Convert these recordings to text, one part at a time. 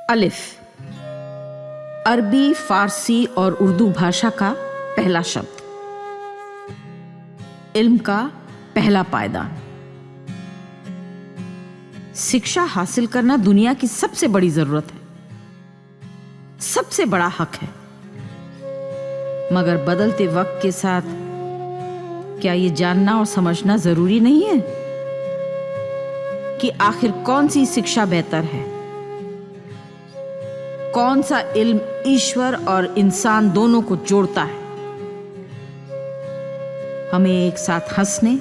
अलिफ अरबी, फारसी और उर्दू भाषा का पहला शब्द, इल्म का पहला पायदान। शिक्षा हासिल करना दुनिया की सबसे बड़ी जरूरत है, सबसे बड़ा हक है। मगर बदलते वक्त के साथ क्या ये जानना और समझना जरूरी नहीं है कि आखिर कौन सी शिक्षा बेहतर है? कौन सा इल्म ईश्वर और इंसान दोनों को जोड़ता है, हमें एक साथ हंसने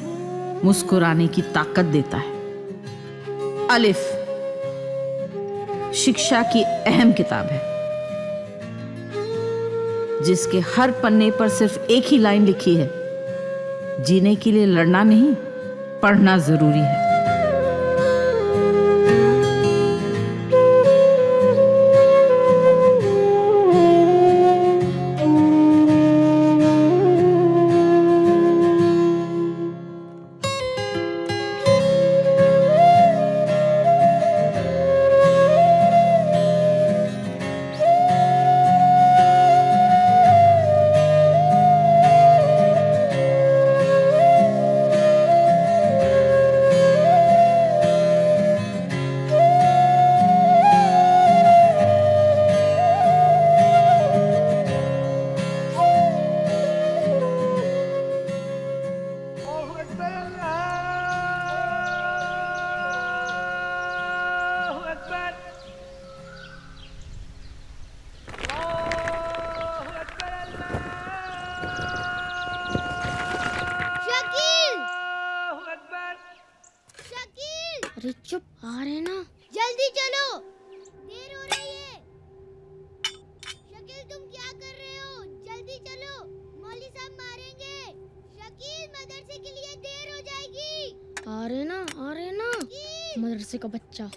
मुस्कुराने की ताकत देता है। अलिफ शिक्षा की अहम किताब है, जिसके हर पन्ने पर सिर्फ एक ही लाइन लिखी है, जीने के लिए लड़ना नहीं, पढ़ना जरूरी है। अरे चुप, आ रहे ना, जल्दी चलो, देर हो रही है। शकील तुम क्या कर रहे हो? जल्दी चलो, मौली साहब मारेंगे। शकील मदरसे के लिए देर हो जाएगी। आ रहे ना मदरसे का बच्चा।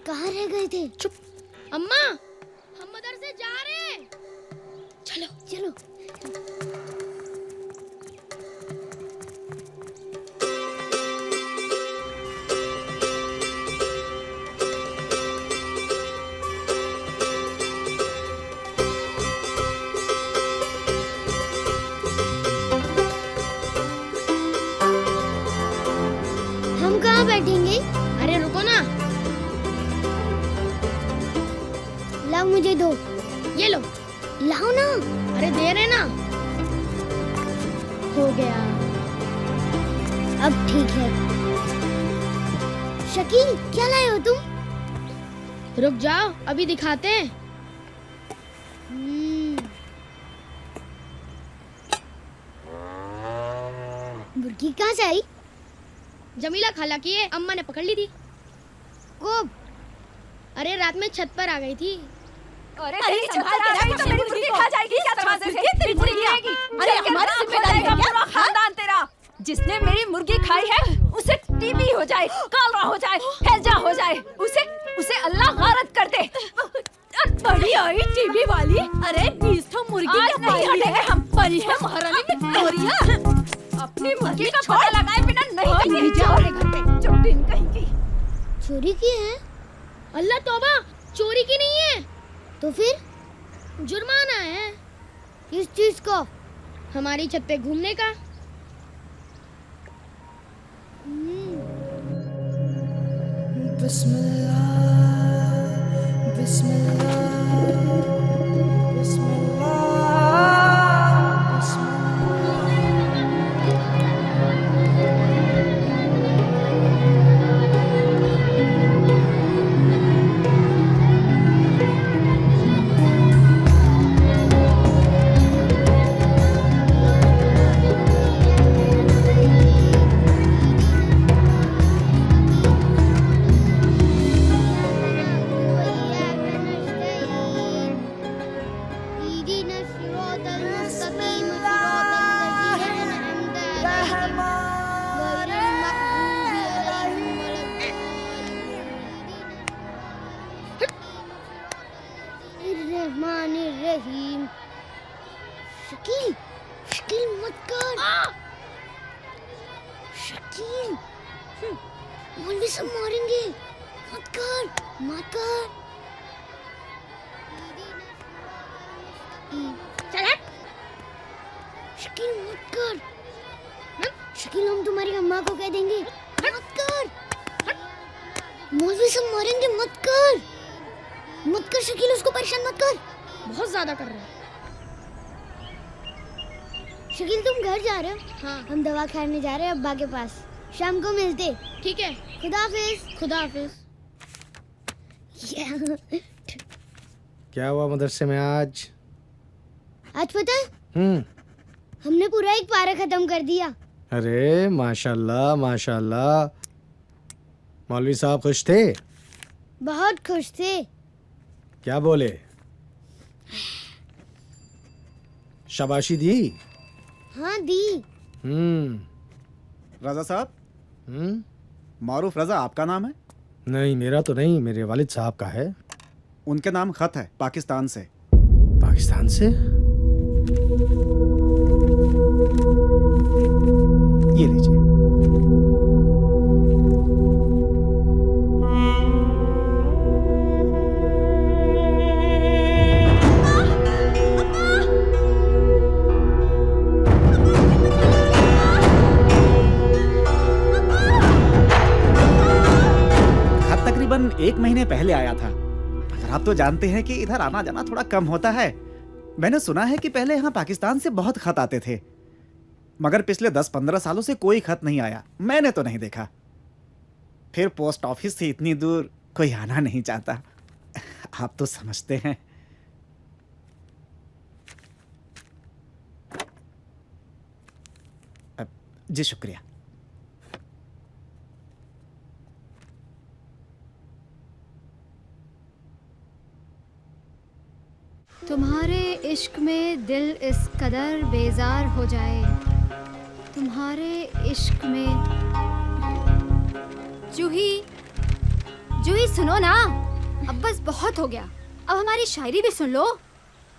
कहाँ रह गए थे? चुप। अम्मा, हम मदरसे जा रहे हैं। चलो चलो। कहाँ बैठेंगे? अरे रुको ना। लाओ मुझे दो। ये लो। लाओ ना। अरे दे रहे ना। हो गया, अब ठीक है। शकील क्या लाए हो तुम? रुक जाओ, अभी दिखाते हैं। मुर्गी कहाँ से आई? जमीला खाला की है, अम्मा ने पकड़ ली थी। कब? अरे रात में छत पर आ गई थी। अरे छत पर आ गई तो मेरी मुर्गी खा जाएगी क्या? दरवाजे से तेरी मुर्गी आएगी। अरे हमारी जिम्मेदारी है पूरा खानदान तेरा। जिसने मेरी मुर्गी खाई है उसे टीबी हो जाए, कालरा हो जाए, हैजा हो जाए, उसे अल्लाह गारत कर दे। बड़ी आई टीबी वाली। अरे 20 तो मुर्गी नहीं हटेंगे हम। बड़ी है महारानी विक्टोरिया, अपनी मुर्गी का पता लगाए बिना नहीं जाओगे घर पे। चुप्पी कहीं की। चोरी की है? अल्लाह तौबा, चोरी की नहीं है। तो फिर जुर्माना है। किस चीज का? हमारी छत पे घूमने का। बिस्मिल्लाह बिस्मिल्लाह बिस्मिल्लाह। रहीम। शकील, शकील मत कर। शकील, मौलवी सब मारेंगे। मत कर, मत कर। चल हट। शकील मत कर। शकील हम तुम्हारी अम्मा को कह देंगे। मत कर। मौलवी सब मारेंगे। मत कर शकील, उसको परेशान मत कर। बहुत ज्यादा कर रहा है। शकील तुम घर जा रहे हो? हाँ। हम दवा खाने जा रहे हैं अब्बा के पास। शाम को मिलते। ठीक है। खुदा हाफिज। खुदा हाफिज। क्या हुआ मदरसे में आज? पता है हमने पूरा एक पारा खत्म कर दिया। अरे माशाल्लाह माशाल्लाह। मौलवी साहब खुश थे? बहुत खुश थे। क्या बोले? शाबाशी दी? हाँ दी। रजा साहब, मारूफ रजा आपका नाम है? नहीं, मेरा तो नहीं, मेरे वालिद साहब का है। उनके नाम खत है पाकिस्तान से। पाकिस्तान से? ये लीजिए। खत तकरीबन 1 महीने पहले आया था। मगर आप तो जानते हैं कि इधर आना जाना थोड़ा कम होता है। मैंने सुना है कि पहले यहाँ पाकिस्तान से बहुत खत आते थे, मगर पिछले 10-15 सालों से कोई खत नहीं आया। मैंने तो नहीं देखा। फिर पोस्ट ऑफिस से इतनी दूर कोई आना नहीं चाहता। आप तो समझते हैं। जी शुक्रिया। तुम्हारे इश्क में दिल इस कदर बेजार हो जाए, तुम्हारे इश्क में। जूही सुनो ना, अब बस बहुत हो गया। अब हमारी शायरी भी सुन लो।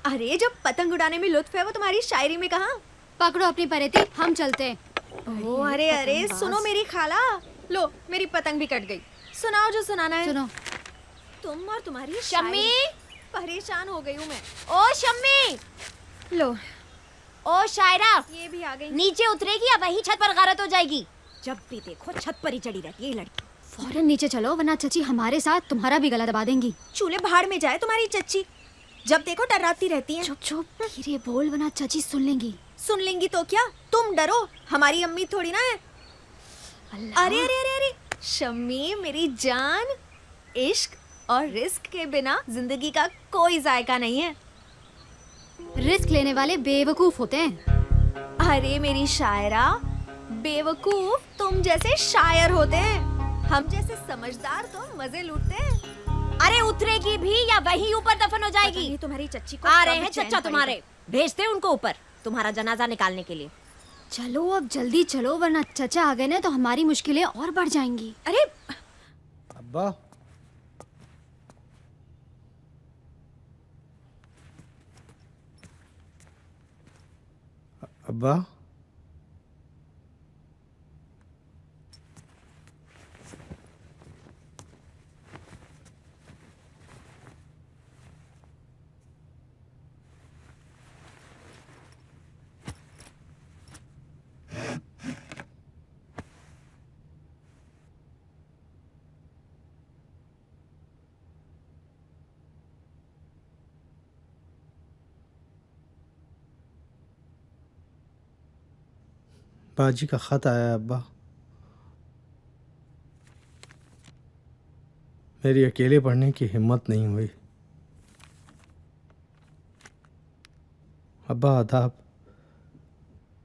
अरे जब पतंग उड़ाने में लुत्फ है वो तुम्हारी शायरी में कहाँ? पकड़ो अपनी परेती, हम चलते हैं। ओ अरे सुनो मेरी खाला, लो मेरी पतंग भी कट गई। सुनाओ जो सुनाना है। सुनो। तुम और तुम्हारी शम्मी, परेशान हो गई हूँ मैं। ओ शम्मी, लो ओ शायरा, ये भी आ गई। नीचे उतरेगी या वही छत पर गारत हो जाएगी? जब भी देखो छत पर ही चढ़ी रहती है ये लड़की। फौरन नीचे चलो, वरना चची हमारे साथ तुम्हारा भी गला दबा देंगी। चूल्हे भाड़ में जाए तुम्हारी चच्ची, जब देखो डराती रहती है। चुप चुप, धीरे बोल, वरना चची सुन लेंगी। सुन लेंगी तो क्या, तुम डरो, हमारी अम्मी थोड़ी ना है। अरे अरे अरे अरे शम्मी मेरी जान, इश्क और रिस्क के बिना जिंदगी का कोई जायका नहीं है। रिस्क लेने वाले बेवकूफ होते हैं। अरे मेरी शायरा, बेवकूफ तुम जैसे शायर होते हैं, हम जैसे समझदार तो मजे लूटते हैं। अरे उतरेगी भी या वहीं ऊपर दफन हो जाएगी? तुम्हारी चच्ची को आ रहे हैं चच्चा तुम्हारे, भेजते हैं उनको ऊपर तुम्हारा जनाजा निकालने के लिए। चलो अब जल्दी चलो, वरना चचा आ गए ना तो हमारी मुश्किलें और बढ़ जाएंगी। अरे अब्बा, अब्बा, बाजी का खत आया अब्बा। मेरी अकेले पढ़ने की हिम्मत नहीं हुई। अब्बा आदाब,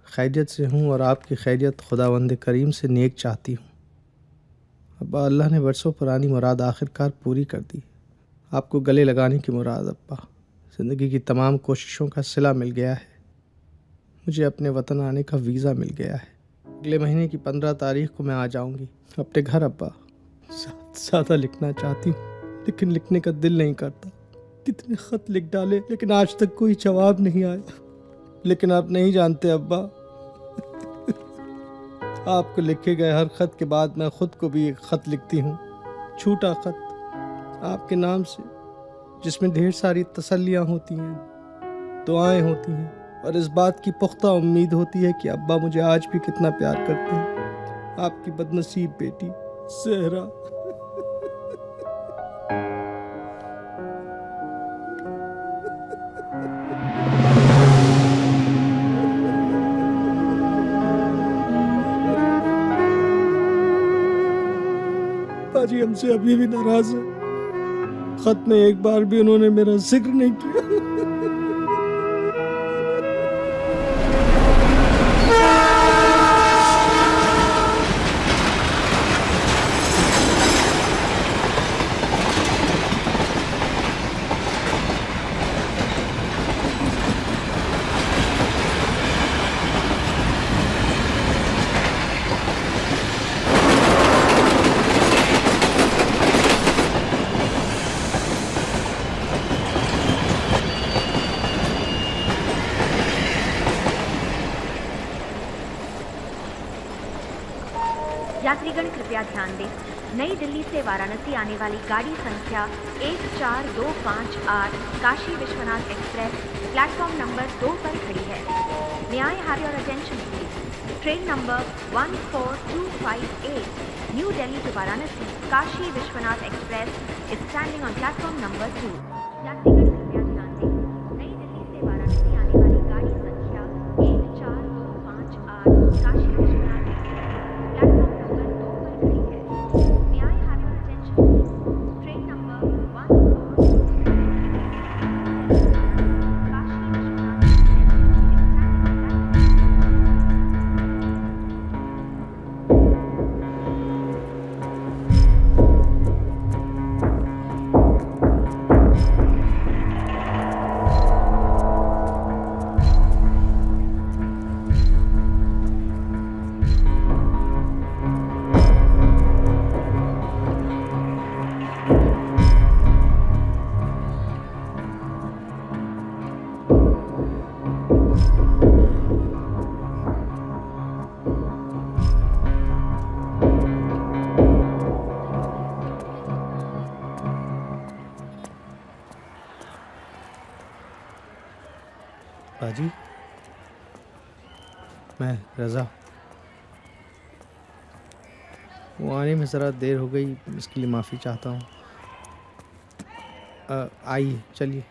खैरियत से हूँ और आपकी खैरियत खुदावंद करीम से नेक चाहती हूँ। अब्बा, अल्लाह ने बरसों पुरानी मुराद आखिरकार पूरी कर दी। आपको गले लगाने की मुराद अब्बा। ज़िंदगी की तमाम कोशिशों का सिला मिल गया है। मुझे अपने वतन आने का वीज़ा मिल गया है। अगले महीने की 15 तारीख को मैं आ जाऊंगी अपने घर। अब्बा, ज़्यादा लिखना चाहती हूँ लेकिन लिखने का दिल नहीं करता। कितने ख़त लिख डाले लेकिन आज तक कोई जवाब नहीं आया। लेकिन आप नहीं जानते अब्बा, आपको लिखे गए हर ख़त के बाद मैं ख़ुद को भी एक ख़त लिखती हूँ, छोटा ख़त आपके नाम से, जिसमें ढेर सारी तसल्लियाँ होती हैं, दुआएं होती हैं और इस बात की पुख्ता उम्मीद होती है कि अब्बा मुझे आज भी कितना प्यार करते हैं। आपकी बदनसीब बेटी सहरा। बाजी हमसे अभी भी नाराज है। खत में एक बार भी उन्होंने मेरा जिक्र नहीं किया। यात्रीगण कृपया ध्यान दें, नई दिल्ली से वाराणसी आने वाली गाड़ी संख्या 14258 Kashi Vishwanath express platform number 2 पर खड़ी है। May I have your attention please? Train number 14258 New Delhi to Varanasi Kashi Vishwanath Express is standing on platform number 2. यात्रीगण कृपया ध्यान दें, नई दिल्ली से वाराणसी आने वाली गाड़ी संख्या 14258 Kashi Vishwanath express platform number 2 पर खड़ी है। May I have your attention please? Train number 14258 Kashi Vishwanath Express is बाजी, मैं रज़ा। वो आने में ज़रा देर हो गई, इसके लिए माफ़ी चाहता हूँ। आइए चलिए।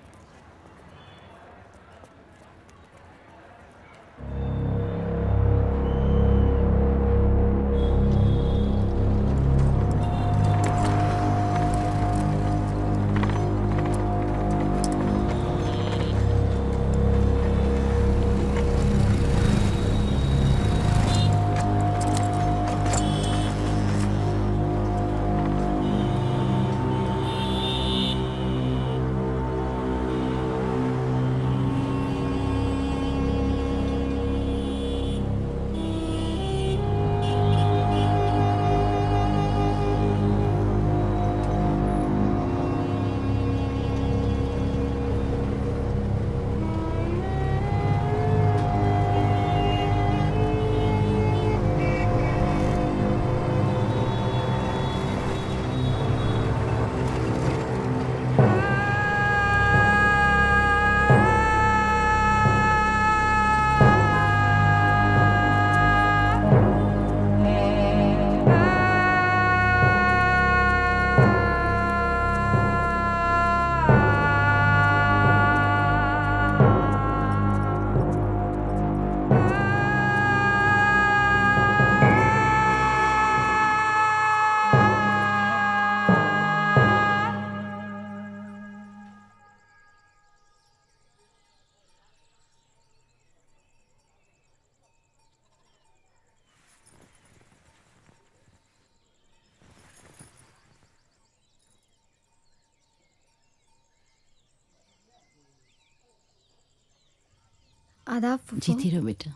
आदाब फूफू। जीती रहो बेटा।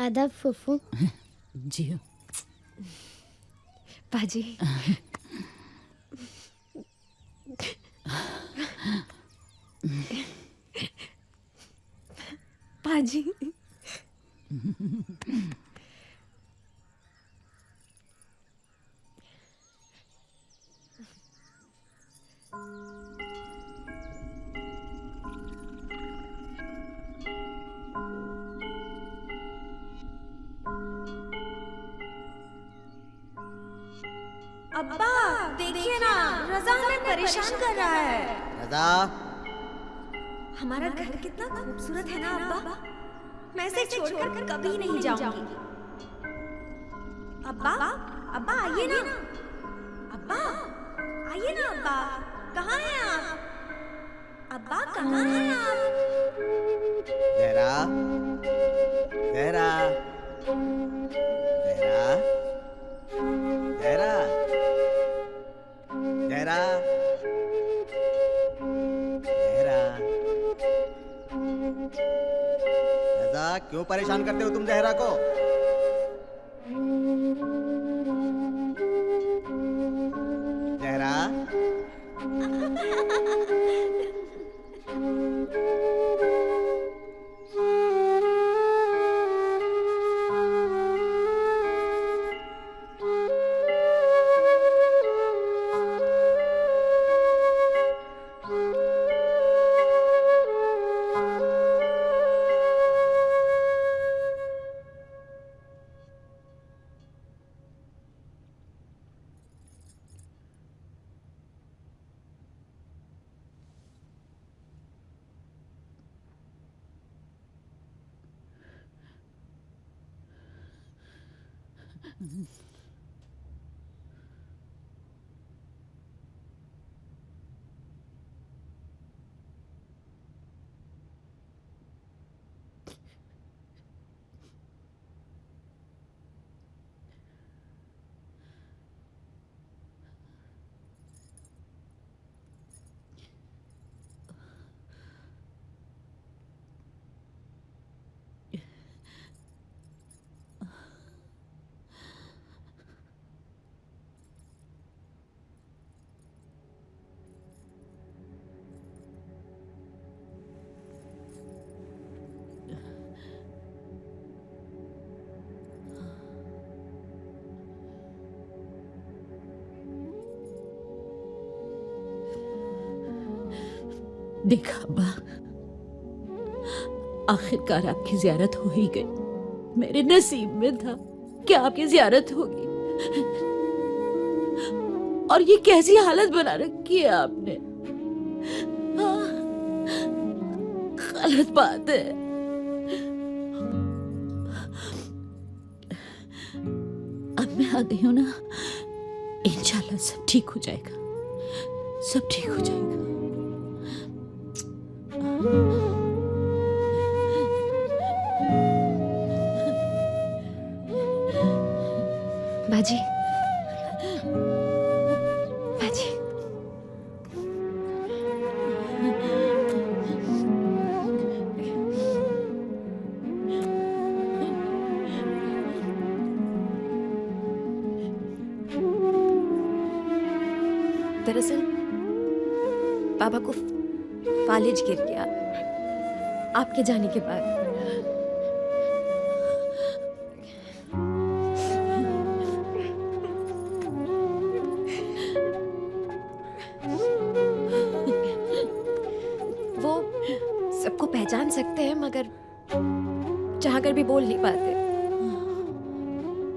आदाब फूफू। जियो। बाजी बाजी अब्बा देखिए ना, रजा हमें परेशान कर रहा है। रजा, हमारा घर कितना खूबसूरत है ना अब्बा, मैं इसे छोड़कर कभी नहीं जाऊंगी। अब्बा, अब्बा आइए ना, अब्बा आइए ना, अब्बा कहाँ हैं आप? अब्बा कहाँ हैं आप? जहरा, जहरा, जहरा, जहरा, जहरा, जहरा। रजा, क्यों परेशान करते हो तुम जहरा को? जहरा, देखा अब्बा, आखिरकार आपकी जियारत हो ही गई। मेरे नसीब में था कि आपकी जियारत होगी, और ये कैसी हालत बना रखी है आपने। हाँ, गलत बात है। अब मैं आ गई हूं ना, इंशाल्लाह सब ठीक हो जाएगा, सब ठीक हो जाएगा। बाजी, बाजी, दरअसल पापा को फालिज गिर गया आपके जाने के बाद। वो सबको पहचान सकते हैं मगर चाहकर भी बोल नहीं पाते।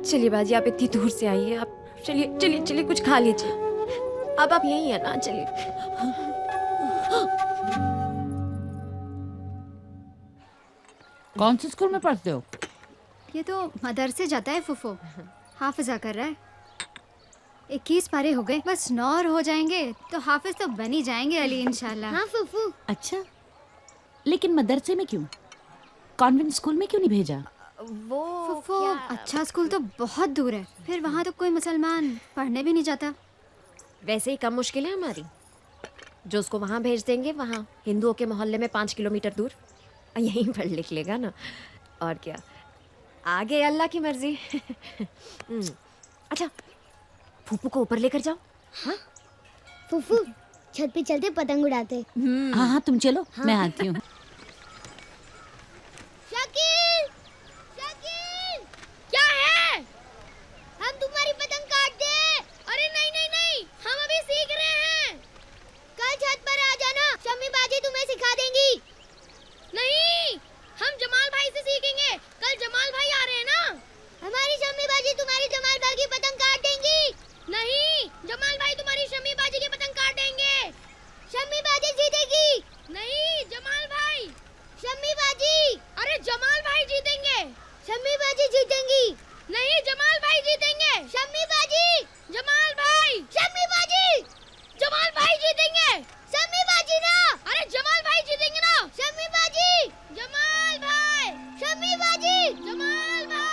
चलिए बाजी, आप इतनी दूर से आई हैं, आप चलिए चलिए चलिए कुछ खा लीजिए। अब आप यहीं हैं ना, चलिए। कौन से स्कूल में पढ़ते हो? ये तो मदरसे जाता है फुफो, हाफिजा कर रहा है। 21 पारे हो गए, बस 9 और हो जाएंगे तो हाफिज तो बन ही जाएंगे अली इंशाल्लाह। हाँ फूफू। अच्छा, लेकिन मदरसे में क्यों? कॉन्वेंट स्कूल में क्यों नहीं भेजा? वो फुफो, अच्छा स्कूल तो बहुत दूर है, फिर वहाँ तो कोई मुसलमान पढ़ने भी नहीं जाता। वैसे ही कम मुश्किल है हमारी, जो उसको वहाँ भेज देंगे, वहाँ हिंदुओं के मोहल्ले में 5 किलोमीटर दूर, यहीं पढ़ लिख लेगा ना, और क्या, आगे अल्लाह की मर्जी। अच्छा, फूफू को ऊपर लेकर जाओ। हाँ फूफू, छत पे चलते पतंग उड़ाते। हाँ हाँ, तुम चलो, मैं आती हूँ। शकील, शकील, क्या है? हम तुम्हारी पतंग काट दे? अरे नहीं नहीं नहीं, हम अभी सीख रहे हैं। कल छत पर आ जाना, शम्मी बाजी तुम्हें सिखा देंगी। नहीं, हम जमाल भाई से सीखेंगे, कल जमाल भाई आ रहे हैं ना। हमारी शम्मी बाजी तुम्हारी जमाल भाई की पतंग काट देंगी। नहीं, जीतेंगी। नहीं, जमाल भाई जीतेंगे। शम्मी बाजी, जमाल भाई, शम्मी बाजी, जमाल भाई जीतेंगे। शम्मी बाजी ना, अरे जमाल भाई जीतेंगे ना। शम्मी बाजी, जमाल भाई, शम्मी बाजी, जमाल भाई।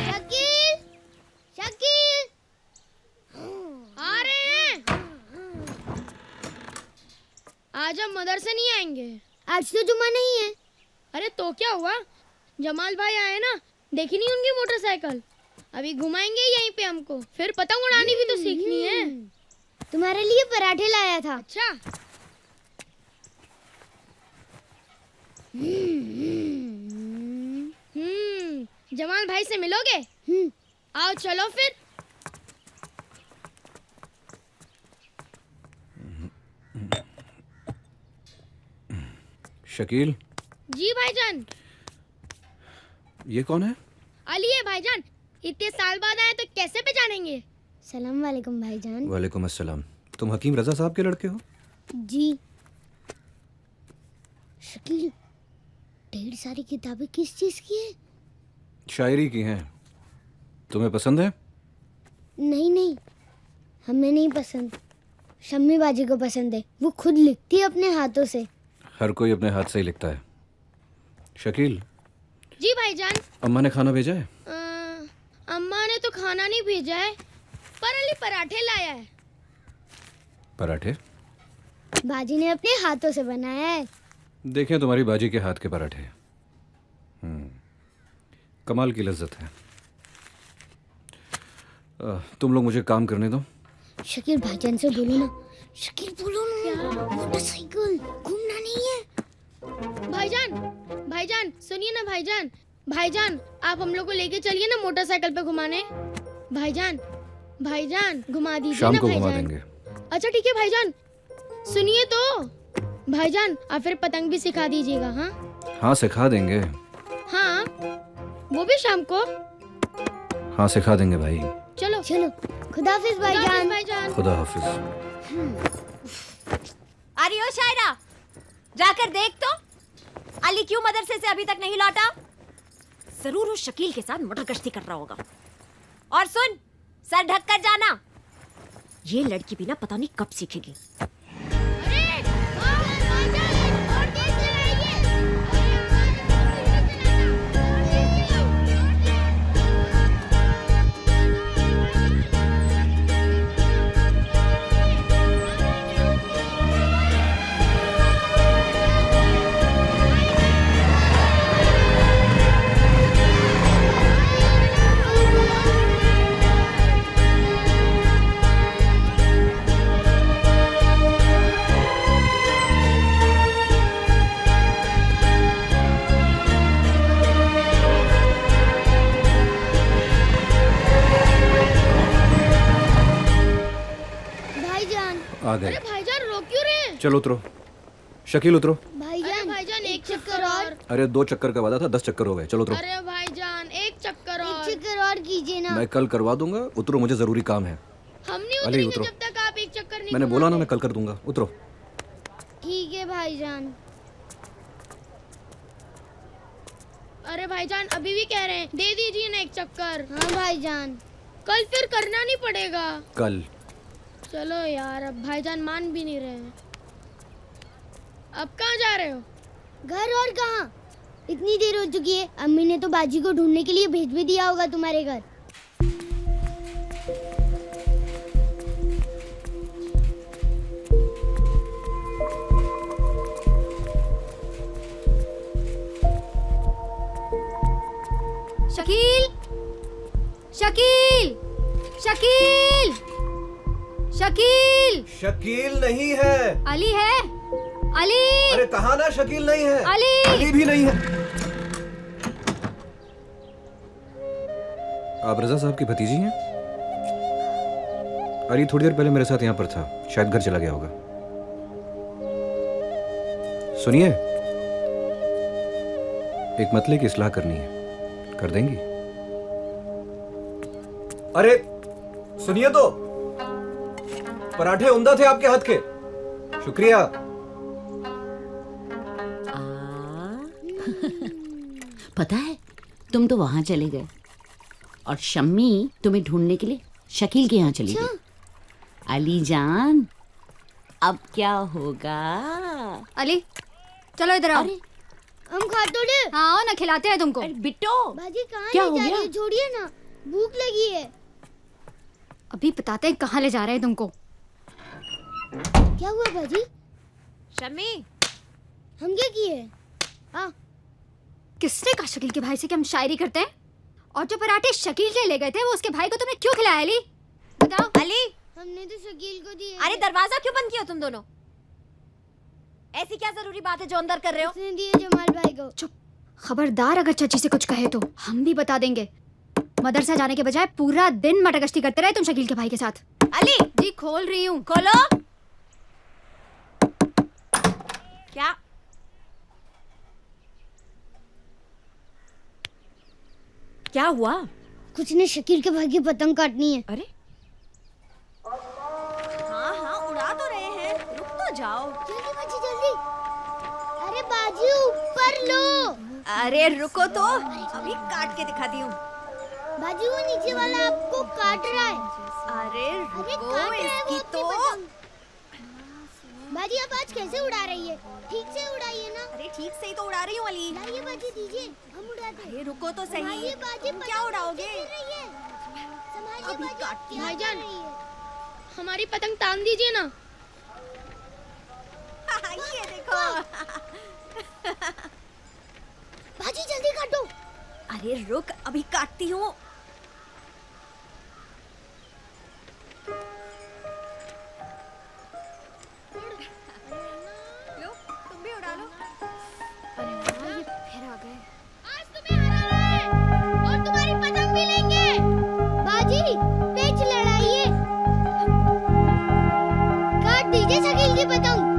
शकील, शकील, आ रहे हैं। आज हम मदरसे नहीं आएंगे। आज तो जुम्मा नहीं है। अरे तो क्या हुआ, जमाल भाई आए ना, देखी नहीं उनकी मोटरसाइकिल। अभी घुमाएंगे यहीं पे हमको, फिर पतंग उड़ानी भी तो सीखनी है। तुम्हारे लिए पराठे लाया था। अच्छा। जमाल भाई से मिलोगे? आओ चलो फिर। शकील, जी भाईजान। ये कौन है? अली है भाईजान, इतने साल बाद आए तो कैसे पहचानेंगे? सलाम वालेकुम भाईजान। वालेकुम अस्सलाम। तुम हकीम रजा साहब के लड़के हो? जी। शकील, ढेर सारी किताबें किस चीज की है? शायरी की हैं। तुम्हें पसंद है? नहीं नहीं, हमें नहीं पसंद। शम्मी बाजी को पसंद है, वो खुद लिखती है अपने हाथों से। हर कोई अपने हाथ से ही लिखता है। शकील, जी भाईजान। अम्मा ने खाना भेजा है? अम्मा ने तो खाना नहीं भेजा है, पर अली पराठे लाया है। पराठे? बाजी ने अपने हाथों से बनाया है। देखें तुम्हारी बाजी के हाथ के पराठे। कमाल की लज्जत है। तुम लोग मुझे काम करने दो। शकील भाईजान से बोलो ना। शकील बोलो ना। मोटरसाइकिल घूमना नहीं है। भाईजान, भाईजान सुनिए ना भाईजान। भाईजान आप हम लोग को लेके चलिए ना मोटरसाइकिल पे घुमाने। भाईजान, भाईजान घुमा दीजिए शाम ना को घुमा भाईजान। देंगे। अच्छा ठीक है भाईजान, सुनिए तो। भाईजान आप फिर पतंग भी सिखा दीजिएगा। हाँ हाँ सिखा देंगे। हाँ, वो भी शाम को। हाँ सिखा देंगे भाई। चलो चलो। खुदा हाफिज भाईजान। भाईजान खुदा हाफिज। अरे ओ शायरा, जाकर देख तो अली क्यों मदरसे से अभी तक नहीं लौटा। जरूर उस शकील के साथ मोटर कश्ती कर रहा होगा। और सुन, सर ढक कर जाना। ये लड़की भी ना पता नहीं कब सीखेगी। आ गए। अरे भाईजान रोक क्यों रहे हैं? चलो उतरो। शकील उतरो। भाईजान, भाईजान एक चक्कर और। अरे 2 चक्कर का वादा था, 10 चक्कर हो गए। चलो उतरो। अरे भाईजान एक चक्कर और। एक चक्कर और कीजिए ना। मैं कल करवा दूंगा। उतरो, मुझे जरूरी काम है। हम नहीं अली, उतरेंगे उतरो। जब तक आप एक चक्कर नहीं मैंने बोला ना घुमाते। मैं कल कर दूंगा। उतरो। ठीक है भाईजान। अरे भाईजान अभी भी कह रहे हैं, दे दीजिए ना एक चक्कर। हाँ भाईजान, कल फिर करना नहीं पड़ेगा। कल। चलो यार, अब भाईजान मान भी नहीं रहे हैं। अब कहाँ जा रहे हो? घर और कहाँ, इतनी देर हो चुकी है। अम्मी ने तो बाजी को ढूंढने के लिए भेज भी दिया होगा तुम्हारे घर। शकील, शकील, शकील, शकील। शकील नहीं है। अली है? अली? अरे कहा ना शकील नहीं है। अली? अली भी नहीं है। आप रजा साहब की भतीजी हैं? अली थोड़ी देर पहले मेरे साथ यहाँ पर था, शायद घर चला गया होगा। सुनिए, एक मतले की इस्लाह करनी है, कर देंगी? अरे सुनिए तो, पराठे उम्दा थे आपके हाथ के। शुक्रिया। पता है, तुम तो वहां चले गए और शम्मी तुम्हें ढूंढने के लिए शकील के यहाँ चली गई। अली जान, अब क्या होगा? अली चलो इधर आओ। हम खा तो ले। हाँ आओ ना, खिलाते हैं तुमको। बिट्टो बाजी कहाँ क्या ले हो जा गया? रही है? छोड़िए ना, भूख लगी है। अभी बताते हैं कहाँ ले जा रहे हैं तुमको। क्या हुआ बाजी? शम्मी, हम क्या किए? हाँ, किसने कहा शकील के भाई से कि हम शायरी करते हैं? और जो पराठे शकील के ले गए थे वो उसके भाई को तुमने क्यों खिलाया? अली बताओ। अली, हमने तो शकील को दिए। अरे दरवाजा क्यों बंद किया तुम दोनों? ऐसी क्या जरूरी बात है जो अंदर कर रहे हो? उसने दिए जमाल भाई को। चुप, खबरदार अगर चाची से कुछ कहे तो हम भी बता देंगे। मदरसा जाने के बजाय पूरा दिन मटरगश्ती करते रहे तुम शकील के भाई के साथ। अली जी खोल रही हूँ। खोलो। क्या? क्या हुआ? कुछ ने शकील के भाई की पतंग काटनी है। अरे हाँ हाँ, उड़ा तो रहे हैं, रुक तो जाओ। जल्दी बाजी जल्दी। अरे बाजी ऊपर लो। अरे रुको तो, अभी काट के दिखाती हूँ। बाजी वो नीचे वाला आपको काट रहा है। अरे अरे रुको, काट रहा है वो इसकी अपनी तो। पतंग। बाजी आप आज कैसे उड़ा रही है? ठीक से उड़ाइए ना। अरे ठीक से ही तो उड़ा रही हूँ अली। लाइए बाजी दीजिए, हम उड़ाते हैं। अरे रुको तो सही। संभालिए बाजी, तुम क्या पतंग उड़ाओगे? नीचे गिर रही है। संभालिए अभी बाजी, काटती क्या हूँ। कर रही है? हमारी पतंग तान दीजिए ना। ये देखो। बाजी जल्दी काटो। अरे रुक, अभी काटती हूँ। लो, तुम भी उड़ा लो। अरे वाह, ये फिर आ गए। आज तुम्हें हराना है और तुम्हारी पतंग भी लेंगे। बाजी पेच लड़ाइए। काट दीजिए शकील की पतंग।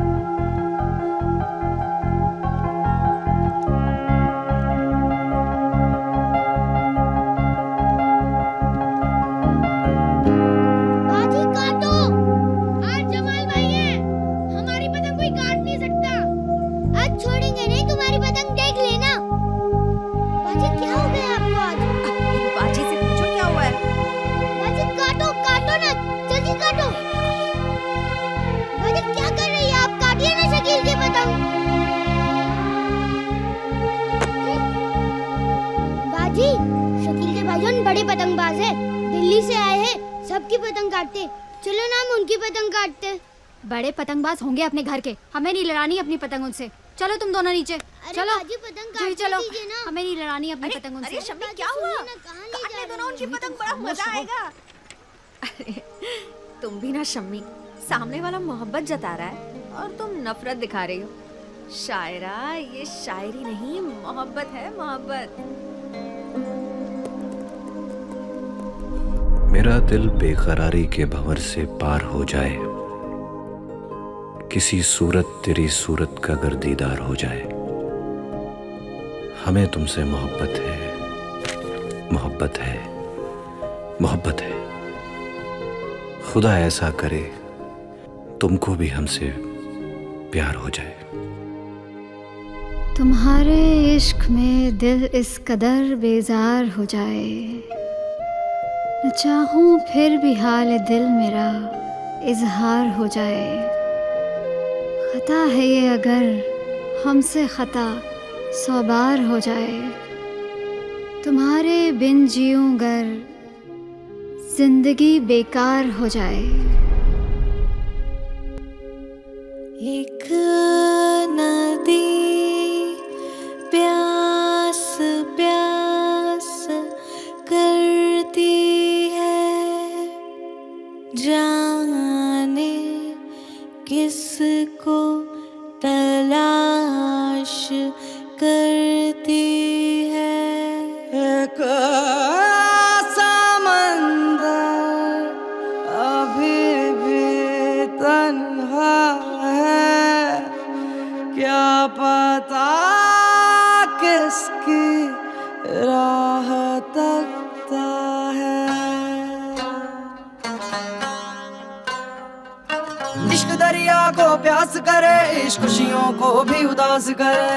बाजी काटो। आज जमाल भाई है, हमारी पतंग कोई काट नहीं सकता। आज छोड़ेंगे नहीं, तुम्हारी पतंग देख लेना। बाजी क्या हो गया आपको आज? बाजी से पूछो क्या हुआ है। बाजी काटो काटो ना, जल्दी काटो। बाजी क्या कर रही है आप? काटिए ना शकील की पतंग। बाजी शकील के भाईजान बड़े पतंगबाज है, दिल्ली से आए हैं, सबकी पतंग काटते। चलो ना हम उनकी पतंग काटते। बड़े पतंगबाज होंगे अपने घर के, हमें नहीं लड़ानी अपनी पतंग उनसे। चलो तुम दोनों नीचे। अरे चलो बाजी पतंग जी काटने चलो, दीजिए ना। हमें नहीं लड़ानी अपनी अरे पतंग अरे उनसे। शम्मी बाजी क्या हुआ? सुनिए ना, कहाँ ले जा काटने दो ना रही उनकी हैं? पतंग, बड़ा मजा आएगा। अरे तुम भी ना शम्मी, सामने वाला मोहब्बत जता रहा है और तुम नफरत दिखा रही हो। शायरा, ये शायरी नहीं, मोहब्बत है, मोहब्बत। मेरा दिल बेकरारी के भंवर से पार हो जाए, किसी सूरत तेरी सूरत का अगर दीदार हो जाए। हमें तुमसे मोहब्बत है, मोहब्बत है, मोहब्बत है। खुदा ऐसा करे तुमको भी हमसे प्यार हो जाए। तुम्हारे इश्क में दिल इस कदर बेजार हो जाए, न चाहूं फिर भी हाल दिल मेरा इजहार हो जाए। खता है ये अगर हमसे खता 100 बार हो जाए, तुम्हारे बिन जीऊं गर जिंदगी बेकार हो जाए। एक नदी प्यास प्यास जाने किसको तलाश करती है। एक समंदर अभी भी तन्हा है, क्या पता किसकी राह तकता है। इश्क दरिया को प्यास करे, इश्क खुशियों को भी उदास करे।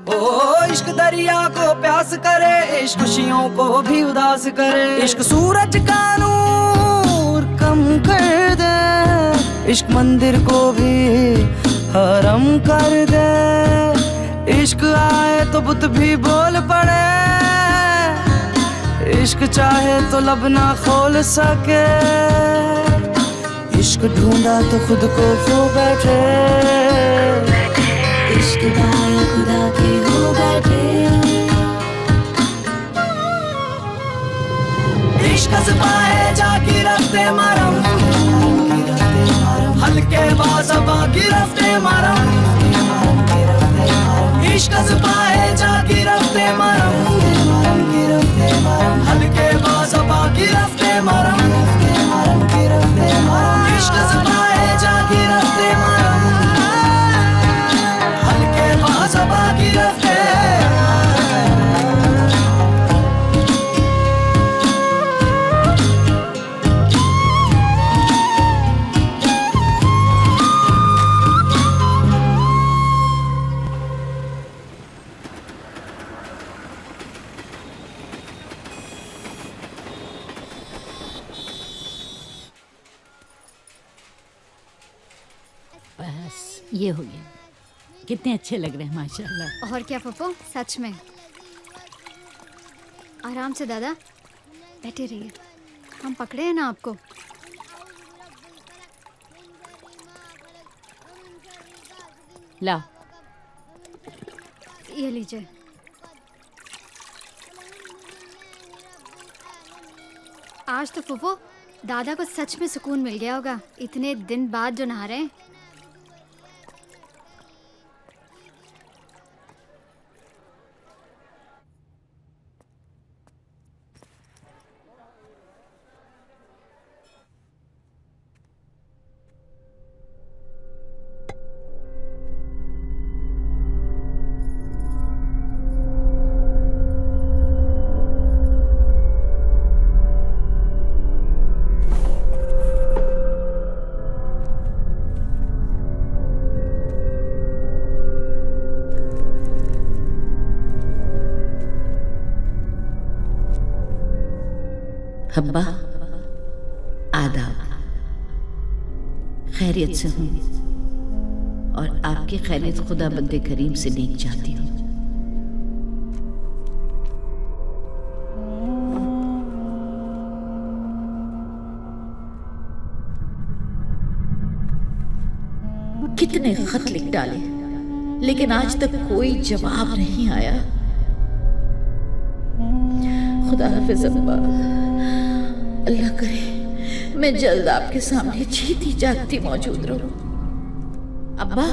ओ इश्क दरिया को प्यास करे, इश्क खुशियों को भी उदास करे। इश्क सूरज का नूर कम कर दे, इश्क मंदिर को भी हरम कर दे। इश्क आए तो बुत भी बोल पड़े, इश्क चाहे तो लब ना खोल सके। इश्क ढूंढा तो खुद को खो बैठे, इश्क दाया खुदा के हो बैठे। इश्क ज़बाए जाके रफ्ते मरम, हल्के बाज़बा की रफ्ते मरम। इश्क ज़बाए जाके रफ्ते मरम, हल्के बाज़बा की रफ्ते मरम। इश्क ज़बाए जाके रफ्ते मरम, हल्के बाज़बा की रफ्ते। बस ये हो गया। कितने अच्छे लग रहे हैं माशाल्लाह। और क्या पप्पू, सच में। आराम से दादा, बैठे रहिए, हम पकड़े हैं ना आपको। ला, ये लीजिए। आज तो फूफो दादा को सच में सुकून मिल गया होगा, इतने दिन बाद जो नहा रहे हैं। हब्बा, आदाब। खैरियत से हूँ और आपकी खैरियत खुदा बंदे करीम से नेक चाहती हूँ। कितने खत लिख डाले, लेकिन आज तक कोई जवाब नहीं आया। खुदा हाफिज़ अब्बा, अल्लाह करे मैं जल्द आपके सामने जीती जागती मौजूद रहूं। अब्बा,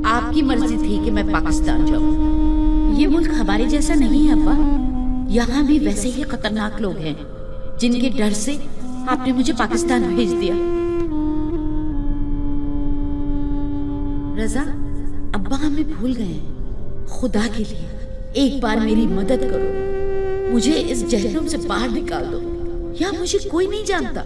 आपकी मर्जी थी कि मैं पाकिस्तान जाऊं। ये मुल्क हमारे जैसा नहीं है अब्बा, यहाँ भी वैसे ही खतरनाक लोग हैं जिनके डर से आपने मुझे पाकिस्तान भेज दिया। रजा, अब्बा हमें भूल गए हैं। खुदा के लिए एक बार मेरी मदद करो, मुझे इस जहन्नुम से बाहर निकाल दो। यहाँ मुझे कोई नहीं जानता,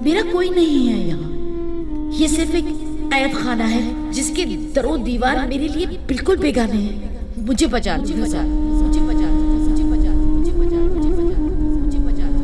मेरा कोई नहीं है यहाँ। ये सिर्फ एक कैद खाना है जिसके दरो दीवार मेरे लिए बिल्कुल बेगाने हैं। मुझे बचा लो, मुझे बचा लो, मुझे बचा लो, मुझे बचा लो, मुझे बचा लो, मुझे बचा लो, मुझे बचा लो।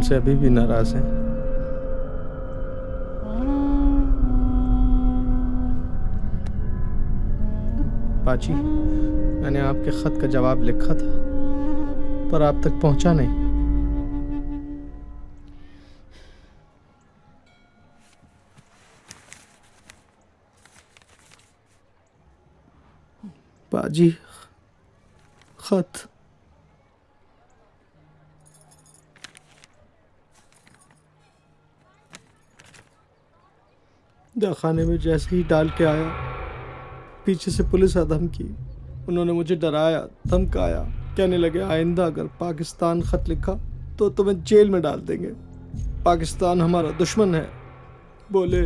मुझसे अभी भी नाराज हैं। पाची, मैंने आपके खत का जवाब लिखा था पर आप तक पहुंचा नहीं। पाजी, खत। खाने में जैसे ही डाल के आया, पीछे से पुलिस आ धमकी। उन्होंने मुझे डराया, धमकाया, कहने लगे आइंदा अगर पाकिस्तान खत लिखा तो तुम्हें जेल में डाल देंगे। पाकिस्तान हमारा दुश्मन है। बोले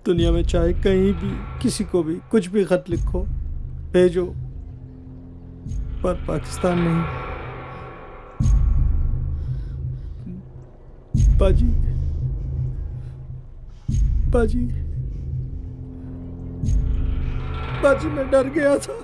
दुनिया में चाहे कहीं भी किसी को भी कुछ भी खत लिखो, भेजो, पर पाकिस्तान नहीं। पाजी, पाजी, पाजी, मैं डर गया था।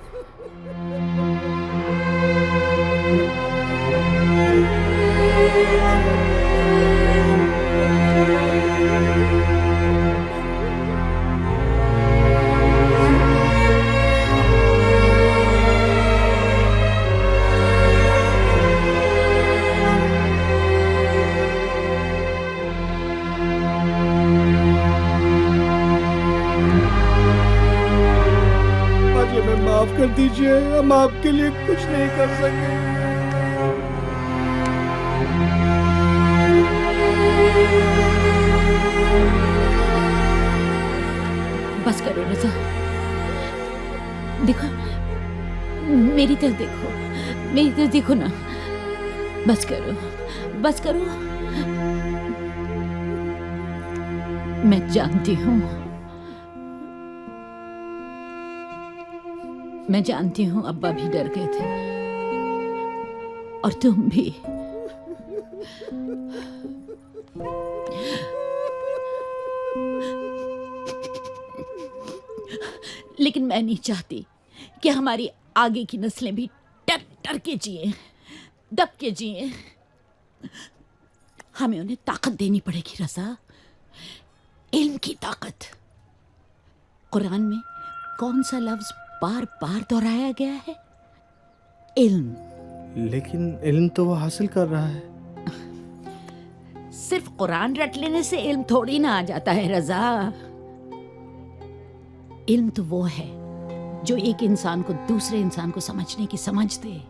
माफ कर दीजिए, हम आपके लिए कुछ नहीं कर सके। बस करो रजा, देखो मेरी तरफ देखो, मेरी तरफ देखो ना। बस करो, बस करो। मैं जानती हूँ, मैं जानती हूँ अब्बा भी डर गए थे और तुम भी। लेकिन मैं नहीं चाहती कि हमारी आगे की नस्लें भी डर डर के जिए, दब के जिए। हमें उन्हें ताकत देनी पड़ेगी रज़ा, इल्म की ताकत। कुरान में कौन सा लफ्ज बार बार दोहराया गया है? इल्म। लेकिन इल्म तो वो हासिल कर रहा है। सिर्फ कुरान रट लेने से इल्म थोड़ी ना आ जाता है रजा। इल्म तो वो है जो एक इंसान को दूसरे इंसान को समझने की समझ दे,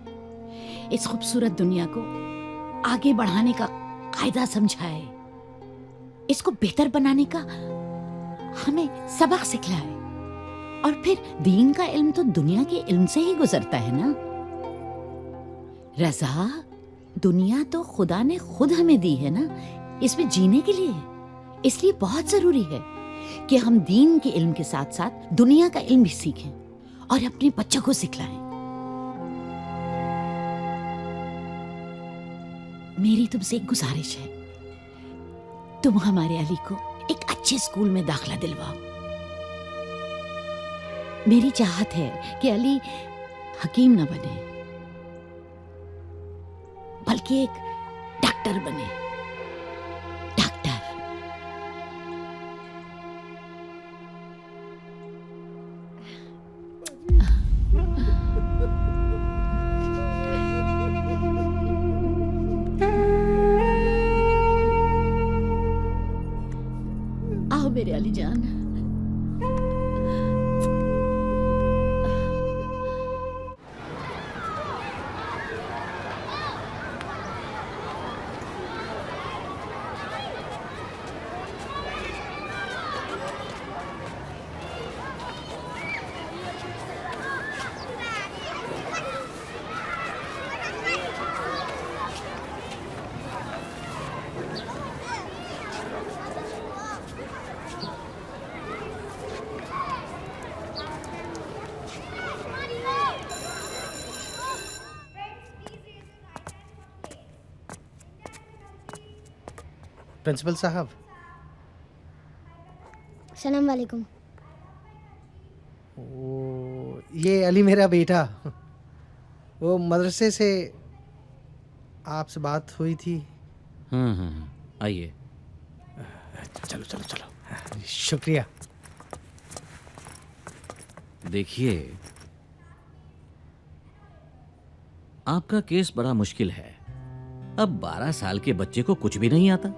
इस खूबसूरत दुनिया को आगे बढ़ाने का कायदा समझाए, इसको बेहतर बनाने का हमें सबक सिखलाए। और फिर दीन का इल्म तो दुनिया के इल्म से ही गुजरता है ना रजा। दुनिया तो खुदा ने खुद हमें दी है ना, इसमें जीने के लिए। इसलिए बहुत जरूरी है कि हम दीन के इल्म के साथ साथ दुनिया का इल्म भी सीखें और अपने बच्चों को सिखलाएं। मेरी तुमसे एक गुजारिश है, तुम हमारे अली को एक अच्छे स्कूल में दाखिला दिलवाओ। मेरी चाहत है कि अली हकीम न बने बल्कि एक डॉक्टर बने। डॉक्टर। आओ मेरे अली जान। प्रिंसिपल साहब। सलाम वालेकुम। ये अली मेरा बेटा, वो मदरसे से आपसे बात हुई थी। आइए। चलो चलो चलो। शुक्रिया। देखिए, आपका केस बड़ा मुश्किल है। अब 12 साल के बच्चे को कुछ भी नहीं आता।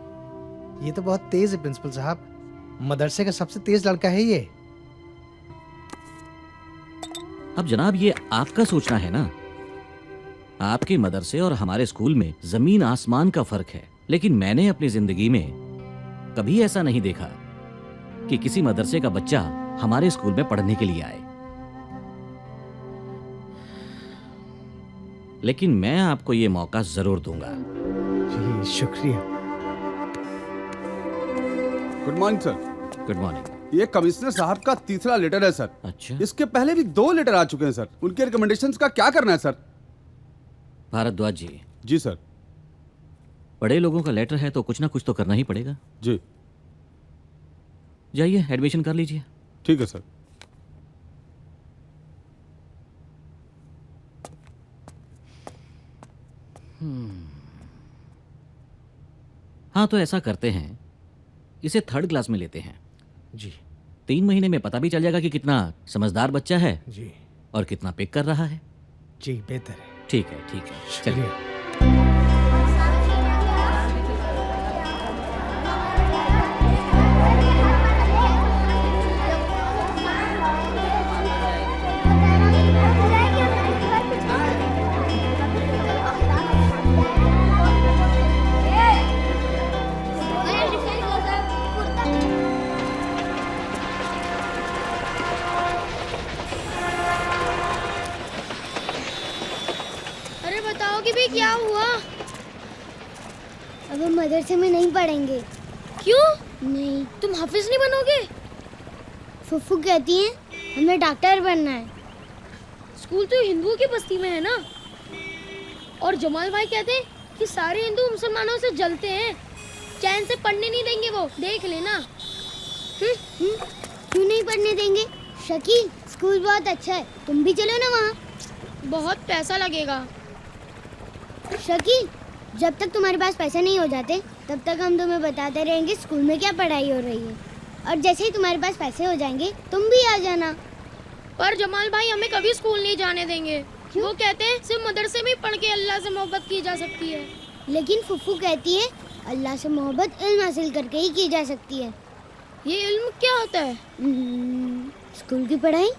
ये तो बहुत तेज है प्रिंसिपल साहब, मदरसे का सबसे तेज लड़का है ये। अब जनाब, ये आपका सोचना है ना। आपके मदरसे और हमारे स्कूल में जमीन आसमान का फर्क है। लेकिन मैंने अपनी जिंदगी में कभी ऐसा नहीं देखा कि किसी मदरसे का बच्चा हमारे स्कूल में पढ़ने के लिए आए। लेकिन मैं आपको ये मौका जरूर दूंगा। जी शुक्रिया। Good morning sir. Good morning. ये कमिश्नर साहब का तीसरा लेटर है सर। अच्छा। इसके पहले भी 2 लेटर आ चुके हैं सर। उनके रिकमेंडेशंस का क्या करना है सर? भारद्वाज जी। जी सर। बड़े लोगों का लेटर है तो कुछ ना कुछ तो करना ही पड़ेगा। जी। जाइए एडमिशन कर लीजिए। ठीक है सर। हाँ, तो ऐसा करते हैं, इसे 3rd क्लास में लेते हैं। जी। 3 महीने में पता भी चल जाएगा कि कितना समझदार बच्चा है जी। और कितना पिक कर रहा है। जी बेहतर है। ठीक है, ठीक है, चलिए। अरे बताओ कि भी क्या हुआ? अब हम मदरसे में नहीं पढ़ेंगे। क्यों? नहीं, तुम हाफिज नहीं बनोगे? फुफ्फू कहती हैं हमें डॉक्टर बनना है। स्कूल तो हिंदुओं की बस्ती में है ना। और जमाल भाई कहते हैं कि सारे हिंदू मुसलमानों से जलते हैं, चैन से पढ़ने नहीं देंगे वो, देख लेना। क्यों नहीं पढ़ने देंगे? शकील, स्कूल बहुत अच्छा है, तुम भी चलो ना वहाँ। बहुत पैसा लगेगा। शकील, जब तक तुम्हारे पास पैसे नहीं हो जाते तब तक हम तुम्हें बताते रहेंगे स्कूल में क्या पढ़ाई हो रही है, और जैसे ही तुम्हारे पास पैसे हो जाएंगे तुम भी आ जाना। पर जमाल भाई हमें कभी स्कूल नहीं जाने देंगे। क्यों? वो कहते हैं सिर्फ मदरसे में पढ़ के अल्लाह से मोहब्बत की जा सकती है। लेकिन फुफ्फू कहती है अल्लाह से मोहब्बत इल्म हासिल करके ही की जा सकती है। ये इल्म क्या होता है? स्कूल की पढ़ाई।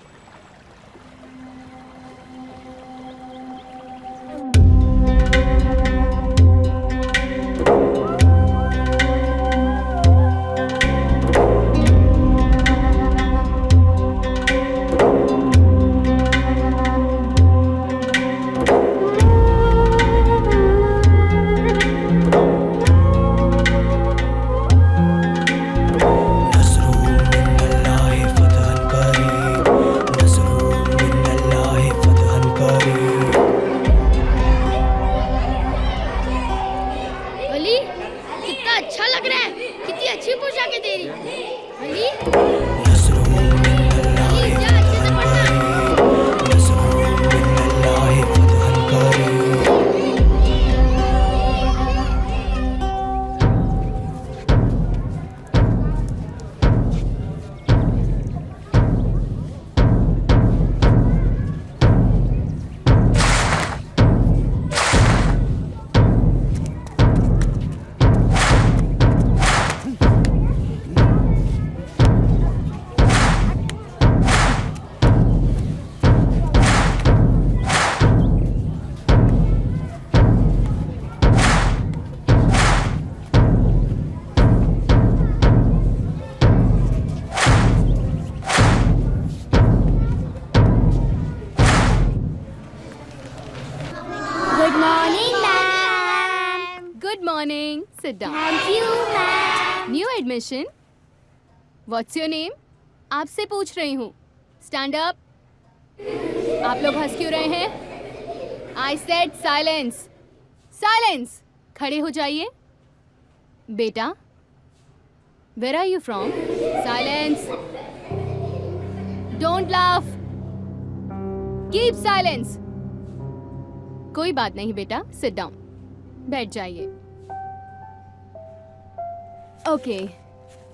Sit down. Thank you, ma'am. New admission. What's your name? आपसे पूछ रही हूँ. Stand up. आप लोग हंस क्यों रहे हैं? I said silence. Silence. खड़े हो जाइए. बेटा, where are you from? Silence. Don't laugh. Keep silence. कोई बात नहीं बेटा. Sit down. बैठ जाइए। Okay,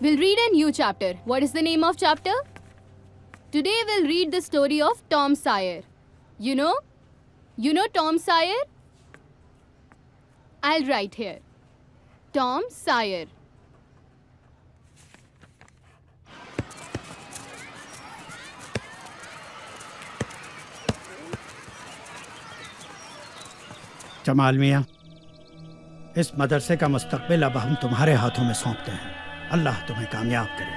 we'll read a new chapter. What is the name of chapter? Today we'll read the story of Tom Sawyer. You know Tom Sawyer? I'll write here. Tom Sawyer. Jamal मियाँ, इस मदरसे का मुस्तकबिल अब हम तुम्हारे हाथों में सौंपते हैं। अल्लाह तुम्हें कामयाब करे।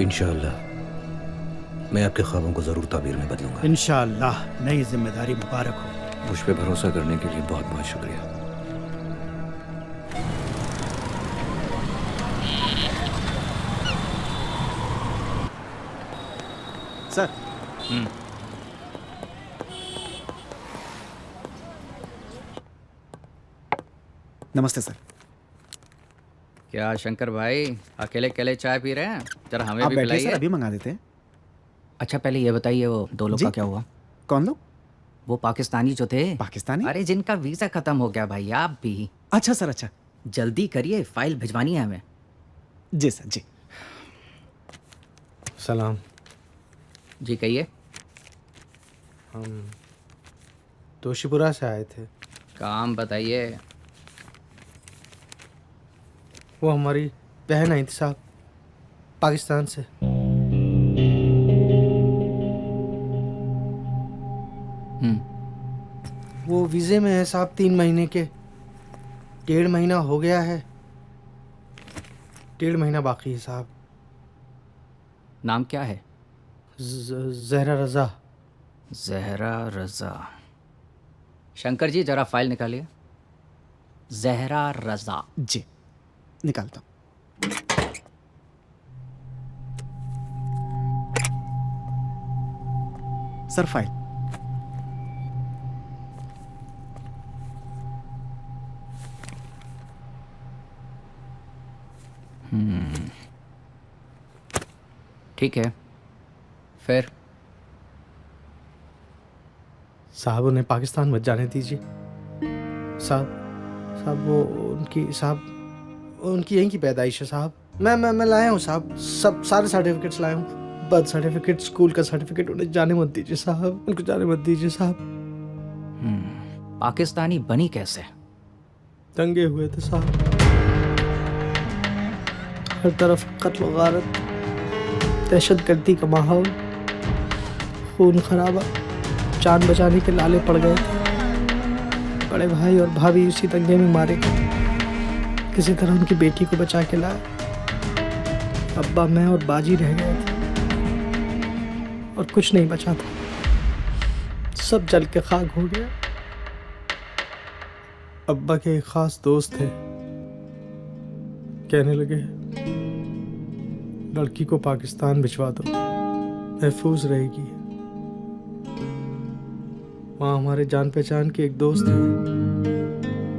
इंशाअल्लाह मैं आपके ख्वाबों को जरूर ताबीर में बदलूंगा। इंशाअल्लाह नई जिम्मेदारी मुबारक हो। मुझ पे भरोसा करने के लिए बहुत बहुत शुक्रिया। सर। नमस्ते सर। क्या शंकर भाई अकेले अकेले चाय पी रहे हैं? जरा हमें आप भी बैठिए पिलाइए। सर, अभी मंगा देते हैं। अच्छा पहले ये बताइए वो 2 लोग का क्या हुआ? कौन लोग? वो पाकिस्तानी जो थे। पाकिस्तानी? अरे जिनका वीजा खत्म हो गया भाई। आप भी। अच्छा सर, अच्छा। जल्दी करिए, फाइल भिजवानी है हमें। जी सर, जी। सलाम। जी कहिए। हम तोशीपुरा से आए थे। काम बताइए। वो हमारी बहन आई थी साहब, पाकिस्तान से। वो वीज़े में है साहब 3 महीने के। 1.5 महीना हो गया है, 1.5 महीना बाकी है साहब। नाम क्या है? जहरा रज़ा। जहरा रज़ा। शंकर जी जरा फाइल निकालिए। जहरा रज़ा। जी निकालता हूँ। Sir file. ठीक है, फिर? साहब उन्हें पाकिस्तान मत जाने दीजिए साहब। वो उनकी यहीं की पैदाइश है साहब। मैं लाया हूँ साहब, सब सारे सर्टिफिकेट्स लाया हूँ। बर्थ सर्टिफिकेट, स्कूल का सर्टिफिकेट। उन्हें जाने मत दीजिए साहब, उनको जाने मत दीजिए साहब। पाकिस्तानी बनी कैसे? दंगे हुए थे साहब, हर तरफ कत्ल गारत, दहशतगर्दी का माहौल, खून खराबा, जान बचाने के लाले पड़ गए थे। बड़े भाई और भाभी उसी दंगे में मारे गए। किसी तरह उनकी बेटी को बचा के लाया। अब्बा, मैं और बाजी रह गए थे और कुछ नहीं बचा था, सब जल के खाक हो गया। अब्बा के एक खास दोस्त थे, कहने लगे लड़की को पाकिस्तान भिजवा दो, महफूज रहेगी। वहाँ हमारे जान पहचान के एक दोस्त हैं,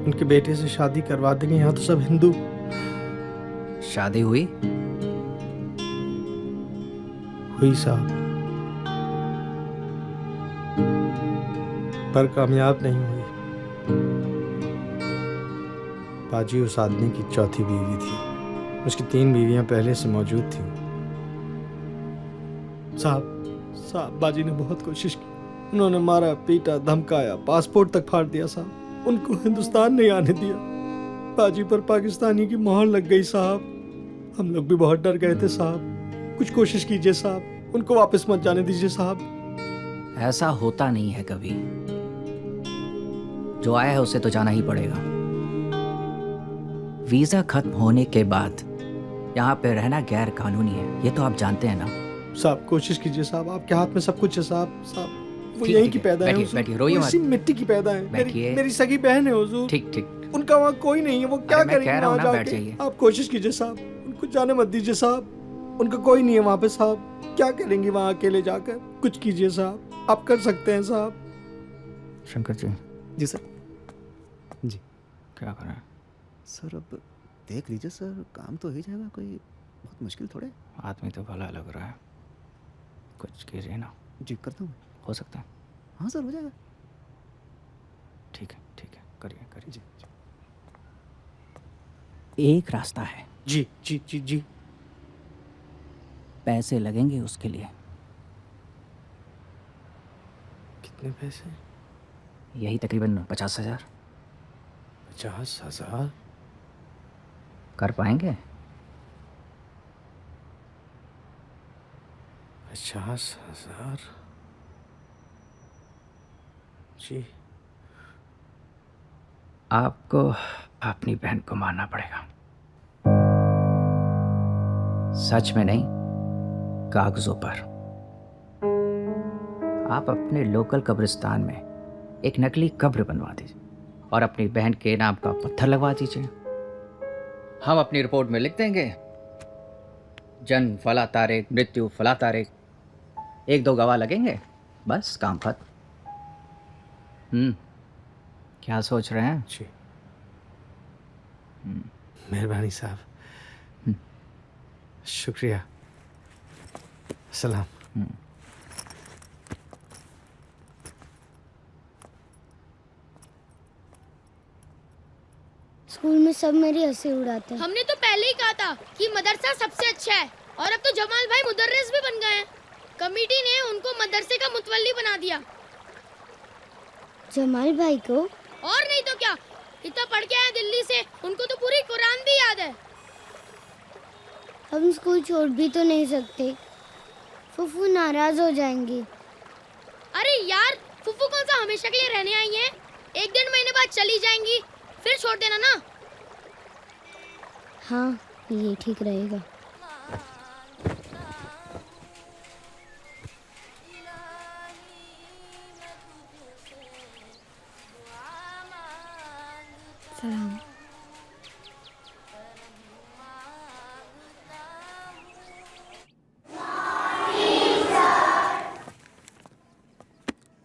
उनके बेटे से शादी करवा देंगे। यहाँ तो सब हिंदू। शादी हुई साहब, पर कामयाब नहीं हुई। बाजी उस आदमी की चौथी बीवी थी। उसकी 3 बीवियां पहले से मौजूद थीं। साहब बाजी ने बहुत कोशिश की। उन्होंने मारा, पीटा, धमकाया, पासपोर्ट तक फाड़ दिया साहब। उनको हिंदुस्तान नहीं आने दिया। बाजी पर पाकिस्तानी की मोहर लग गई साहब। हम लोग भी बहुत डर गए थे साहब। कुछ कोशिश कीजिए साहब, उनको वापस मत जाने दीजिए साहब। ऐसा होता नहीं है कभी। जो आया है उसे तो जाना ही पड़ेगा। वीजा खत्म होने के बाद यहाँ पे रहना गैर कानूनी है, ये तो आप जानते हैं ना। साहब कोशिश कीजिए साहब, आपके हाथ में सब कुछ है साहब। वो ठीक, यहीं ठीक की है, पैदा है। बैठिए, रोइए मत। इसी मिट्टी की पैदा है। बैठिए। मेरी सगी बहन है हुजूर। ठीक। उनका वहाँ कोई नहीं है, वो क्या अरे मैं करेंगे कह रहा हूँ वहाँ ना, बैठ जाके? जाइए। आप कोशिश कीजिए साहब, उनको जाने मत दीजिए साहब। उनका कोई नहीं है वहाँ पे साहब। क्या करेंगे वहाँ अकेले जाकर? कुछ कीजिए साहब, आप कर सकते हैं साहब। शंकर जी। जी सर। जी क्या करें सर? अब देख लीजिए सर, काम तो हो ही जाएगा, कोई बहुत मुश्किल थोड़े। आदमी तो भला लग रहा है, कुछ कीजिए ना। जी करता हूँ। हो सकता है। हाँ सर, हो जाएगा। ठीक है, करिए करिए जी। एक रास्ता है। जी जी जी जी। पैसे लगेंगे उसके लिए। कितने पैसे? यही तकरीबन 50,000। 50,000? कर पाएंगे? 50,000? जी। आपको अपनी बहन को मारना पड़ेगा। सच में नहीं, कागजों पर। आप अपने लोकल कब्रिस्तान में एक नकली कब्र बनवा दीजिए और अपनी बहन के नाम का पत्थर लगवा दीजिए। हम अपनी रिपोर्ट में लिख देंगे, जन्म फला तारीख, मृत्यु फला तारीख। 1-2 गवाह लगेंगे, बस काम खत्म। क्या सोच रहे हैं? जी, मेहरबानी साहब, शुक्रिया। सलाम। स्कूल में सब मेरी हंसी उड़ाते हैं। हमने तो पहले ही कहा था कि मदरसा सबसे अच्छा है, और अब तो जमाल भाई मुदर्रिस भी बन गए हैं। कमेटी ने उनको मदरसे का मुतवल्ली बना दिया। जमाल भाई को? और नहीं तो क्या, इतना पढ़ के आए दिल्ली से, उनको तो पूरी कुरान भी याद है। हम स्कूल छोड़ भी तो नहीं सकते, फुफू नाराज हो जाएंगी। अरे यार, फुफू कौन सा हमेशा के लिए रहने आई हैं? 1-1.5 महीने बाद चली जाएंगी, फिर छोड़ देना ना। हाँ, ये ठीक रहेगा। सलाम।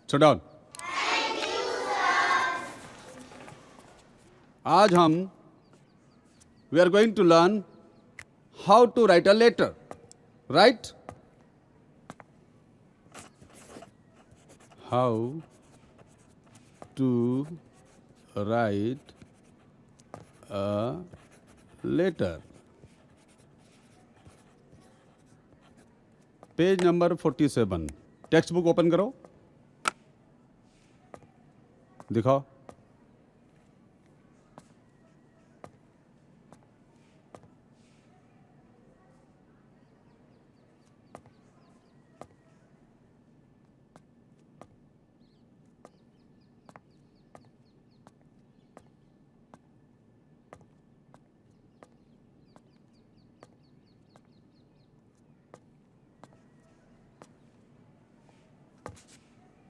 Sit down. आज हम we are going to learn how to write a letter, right? How to write a letter. Page number 47। Text book open करो, दिखाओ।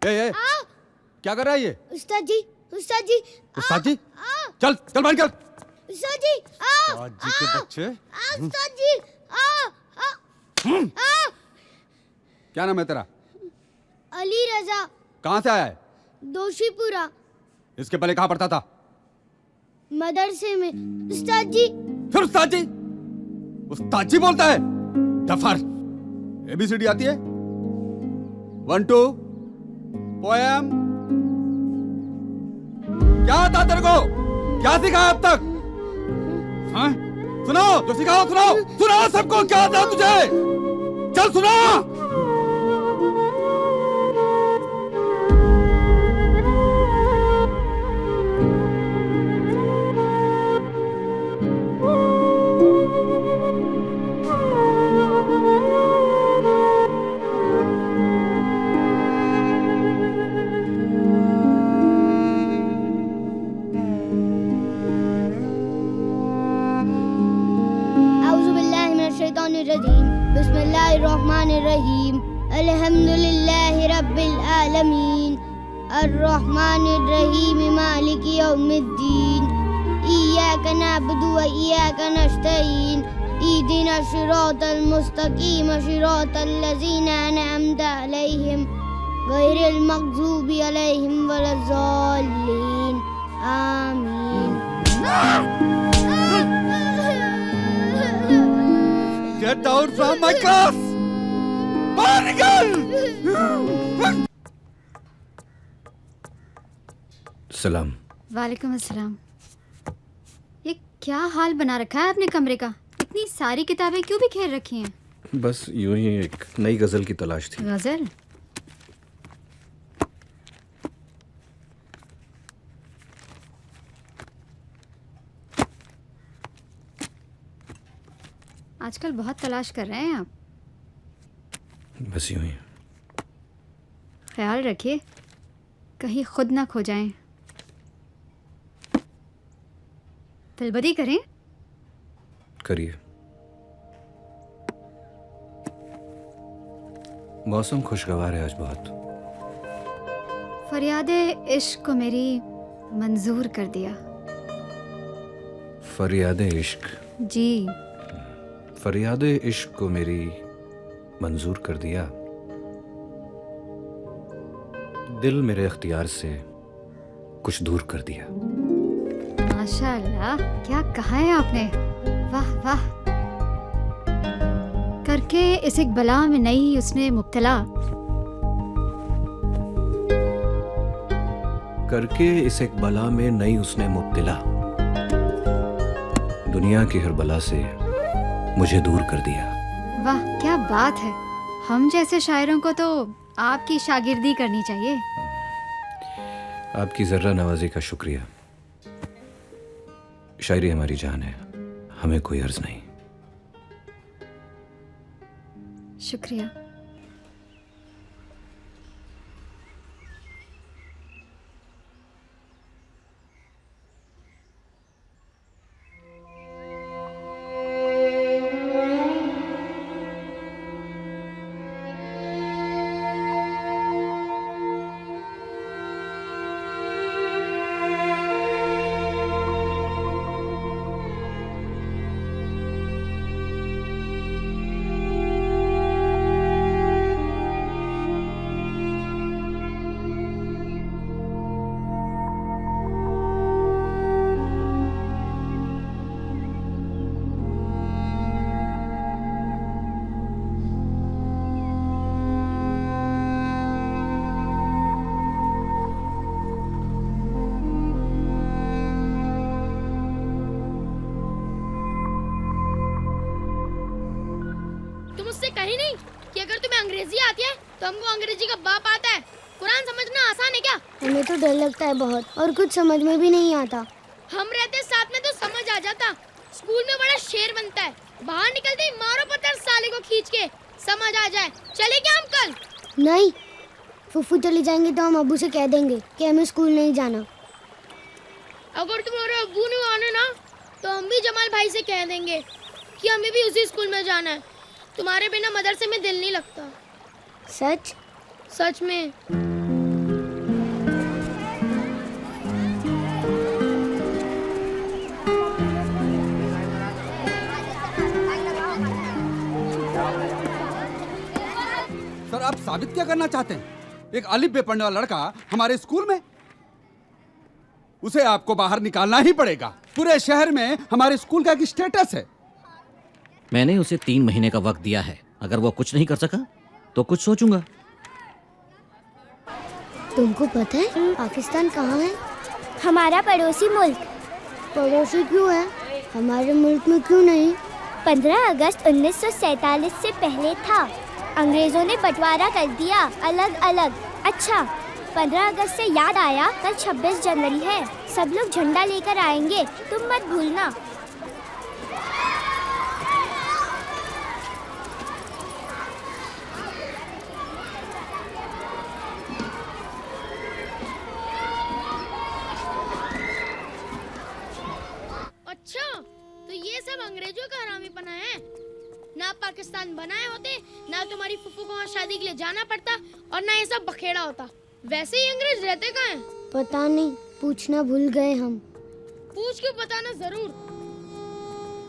ए, क्या कर रहा है ये? उस्ताद जी, उस्ताद जी, उस्ताद जी, चल चल बाहर निकल। उस्ताद जी, उस्ताद जी के बच्चे। उस्ताद जी, क्या नाम है तेरा? अली रजा। कहाँ से आया है? दोषीपुरा। इसके पहले कहाँ पढ़ता था? मदरसे में। उस्ताद जी। फिर उस्ताद जी? उस्ताद जी बोलता है? दफर। ABCD आती है? 1 2 पोएम। क्या आता तेरे को? क्या सिखाया अब तक? हाँ? सुनाओ, जो सिखाओ सुनाओ, सुनाओ सबको, क्या आता तुझे? चल सुना। बिस्मिल्लाहिर्रहमानिर्रहीम। अल्हम्दुलिल्लाहि रब्बिल आलमीन। अर्रहमानिर्रहीम मालिकि यौमिद्दीन। इय्याका नअबुदु व इय्याका नस्तईन। इहदिना सिरातल मुस्तकीम सिरातल लज़ीना अनअमता अलैहिम गैरिल मग़ज़ूबि अलैहिम वलज़्ज़ालिन। आमीन। Get out from my class! बाहर निकल! सलाम। वालेकुम अस्सलाम। ये क्या हाल बना रखा है अपने कमरे का? इतनी सारी किताबें क्यों बिखेर रखी हैं? बस यूं ही एक नई गज़ल की तलाश थी। गजल? आजकल बहुत तलाश कर रहे हैं आप। बस यूं ही। ख्याल रखिए कहीं खुद ना खो जाएं। तलबदी करें। करिए। मौसम खुशगवार है आज बहुत। फरियादे इश्क को मेरी मंजूर कर दिया। फरियादे इश्क। जी। फरियादे इश्क को मेरी मंजूर कर दिया। दिल मेरे अख्तियार से कुछ दूर कर दिया। माशाअल्लाह, क्या कहा है आपने। वाह वाह। करके इस एक बला में नहीं उसने मुब्तला। करके इस एक बला में नई उसने मुब्तला। दुनिया की हर बला से मुझे दूर कर दिया। वाह क्या बात है। हम जैसे शायरों को तो आपकी शागिर्दी करनी चाहिए। आपकी जर्रा नवाजी का शुक्रिया। शायरी हमारी जान है, हमें कोई अर्ज नहीं। शुक्रिया। कहीं नहीं कि अगर तुम्हें अंग्रेजी आती है तो हमको अंग्रेजी का बाप आता है। कुरान समझना आसान है क्या? हमें तो डर लगता है बहुत और कुछ समझ में भी नहीं आता। हम रहते साथ में तो समझ आ जाता। स्कूल में बड़ा शेर बनता है, बाहर निकलते ही मारो पत्थर साले को खींच के, समझ आ जाए। चले क्या हम कल? नहीं, फुफू चले जाएंगे तो हम अब्बू से कह देंगे कि हमें स्कूल नहीं जाना। अगर तुम्हारे अब्बू नहीं आने ना तो हम भी जमाल भाई से कह देंगे कि हमें भी उसी स्कूल में जाना है। तुम्हारे बिना मदरसे में दिल नहीं लगता। सच? सच में। सर आप साबित क्या करना चाहते हैं? एक अलिफ बे पढ़ने वाला लड़का हमारे स्कूल में, उसे आपको बाहर निकालना ही पड़ेगा। पूरे शहर में हमारे स्कूल का एक स्टेटस है। मैंने उसे 3 महीने का वक्त दिया है। अगर वो कुछ नहीं कर सका तो कुछ सोचूंगा। तुमको पता है पाकिस्तान कहाँ है? हमारा पड़ोसी मुल्क। पड़ोसी क्यों है? हमारे मुल्क में क्यों नहीं? 15 अगस्त 1947 से पहले था। अंग्रेजों ने बंटवारा कर दिया अलग अलग। अच्छा, 15 अगस्त से याद आया, कल 26 जनवरी है। सब लोग झंडा लेकर आएंगे, तुम मत भूलना। अच्छा, तो ये सब अंग्रेजों का हरामीपना है। ना पाकिस्तान बनाए होते, ना तुम्हारी फुफू को वहाँ शादी के लिए जाना पड़ता, और ना ये सब बखेड़ा होता। वैसे ही अंग्रेज रहते कहाँ हैं? पता नहीं, पूछना भूल गए हम। पूछ के बताना जरूर।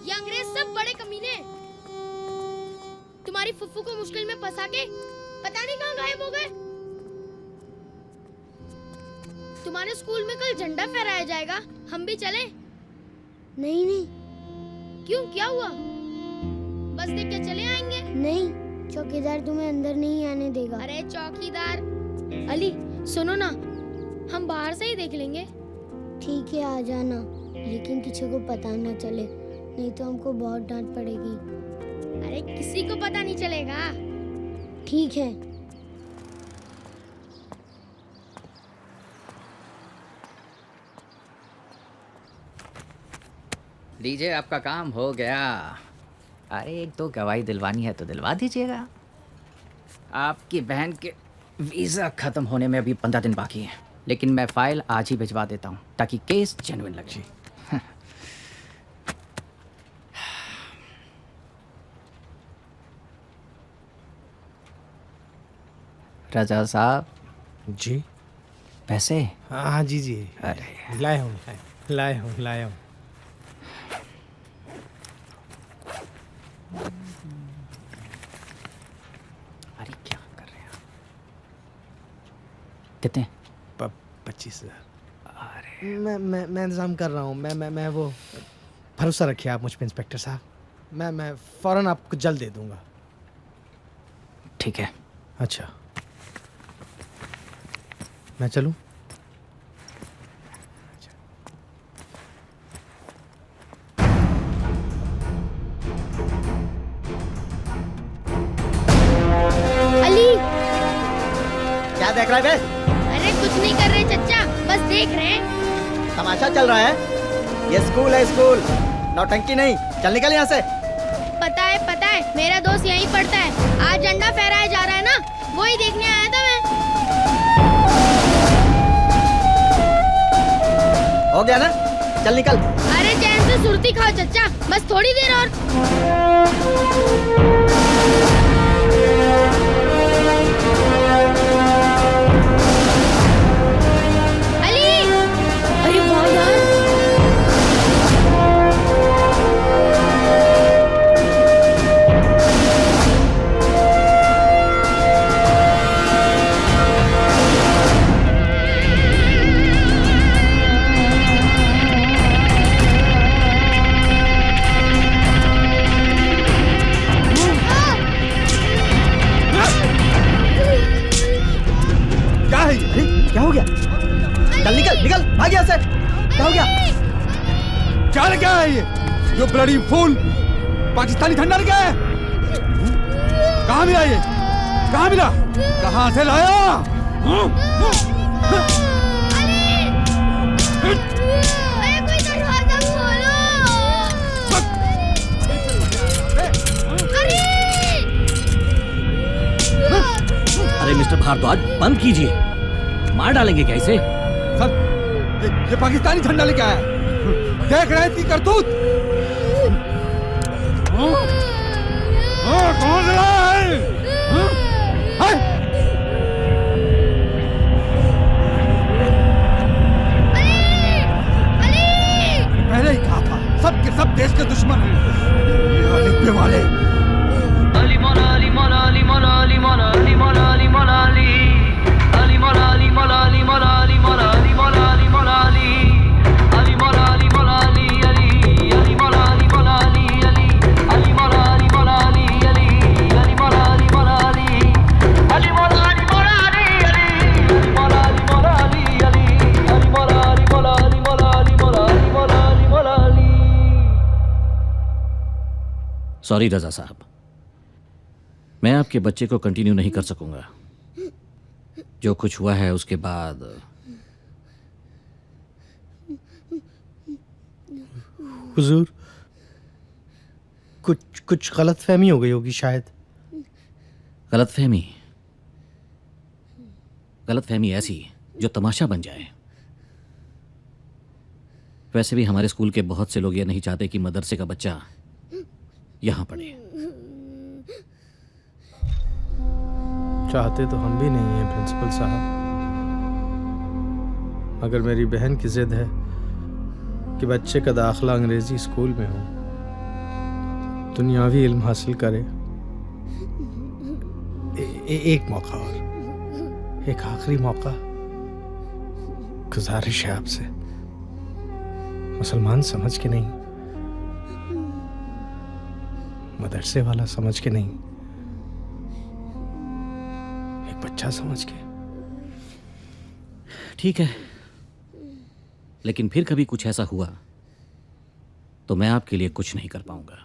ये अंग्रेज सब बड़े कमीने हैं। तुम्हारी फुफू को मुश्किल में फंसा के पता नहीं कहाँ गायब हो गए। तुम्हारे स्कूल में कल झंडा फहराया जाएगा, हम भी चलें? नहीं नहीं। क्यों, क्या हुआ? बस देख के चले आएंगे। नहीं, चौकीदार तुम्हें अंदर नहीं आने देगा। अरे चौकीदार, अली सुनो ना, हम बाहर से ही देख लेंगे। ठीक है आ जाना, लेकिन किसी को पता ना चले, नहीं तो हमको बहुत डांट पड़ेगी। अरे किसी को पता नहीं चलेगा। ठीक है। लीजिए आपका काम हो गया। अरे एक दो गवाही दिलवानी है तो दिलवा दीजिएगा। आपकी बहन के वीज़ा ख़त्म होने में अभी 15 दिन बाकी हैं, लेकिन मैं फ़ाइल आज ही भिजवा देता हूँ ताकि केस जेन्युइन लगे। रजा साहब जी। पैसे? हाँ जी जी। अरे लाया हूँ। अरे क्या कर रहे हैं? कितने? 25,000। अरे मैं इंतज़ाम कर रहा हूँ। मैं वो भरोसा रखिए आप मुझ पे इंस्पेक्टर साहब। मैं फ़ौरन आपको जल्द दे दूँगा। ठीक है। अच्छा मैं चलूँ? अली क्या देख रहा है बे? अरे कुछ नहीं कर रहे चचा, बस देख रहे हैं। तमाशा चल रहा है? ये स्कूल है, स्कूल, नौटंकी नहीं। चल निकल यहाँ से। पता है, मेरा दोस्त यहीं पढ़ता है। आज झंडा फहराया जा रहा है ना, वही देखने आया था मैं। हो गया ना, चल निकल। अरे चैन से सुर्ती खाओ चचा, बस थोड़ी देर और। अली, अरे वाह यार। क्या है? अरे क्या हो गया? चल निकल निकल, भाग यहाँ से। क्या हो गया? क्या लगा है ये? जो ब्लडी फूल पाकिस्तानी झंडा लगा है? कहाँ मिला ये? कहाँ मिला? कहाँ से लाया? अरे कोई दरवाजा खोलो। अरे मिस्टर भारद्वाज बंद कीजिए, मार डालेंगे क्या इसे? सर ये पाकिस्तानी झंडा लेके आया। देख रहे थी करतूत? कौन से लाया है? पहले ही कहा था, सब के सब देश के दुश्मन हैं। ये लिखने वाले। अली मौला अली मौला अली मौला अली मौला अली मौला अली मौला अली अली मौला अली मौला अली मौला अली मौला अली मौला अली मौला अली अली मौला अली मौला अली अली अली मौला अली मौला अली अली अली मौला अली मौला अली अली अली मौला अली मौला अली अली मौला अली मौला अली अली मौला अली मौला अली अली अली मौला अली मौला अली मौला अली मौला अली मौला अली मौला अली। सॉरी रजा साहब, मैं आपके बच्चे को कंटिन्यू नहीं कर सकूंगा। जो कुछ हुआ है उसके बाद हुजूर कुछ गलतफहमी हो गई होगी शायद। गलतफहमी ऐसी जो तमाशा बन जाए। वैसे भी हमारे स्कूल के बहुत से लोग ये नहीं चाहते कि मदरसे का बच्चा यहाँ पढ़े। चाहते तो हम भी नहीं हैं प्रिंसिपल साहब, मगर मेरी बहन की जिद है कि बच्चे का दाखिला अंग्रेजी स्कूल में हो, दुनियावी इल्म हासिल करे। एक मौका और, एक आखिरी मौका, गुजारिश है आपसे, मुसलमान समझ के नहीं, मदरसे वाला समझ के नहीं, एक बच्चा समझ के। ठीक है, लेकिन फिर कभी कुछ ऐसा हुआ तो मैं आपके लिए कुछ नहीं कर पाऊंगा।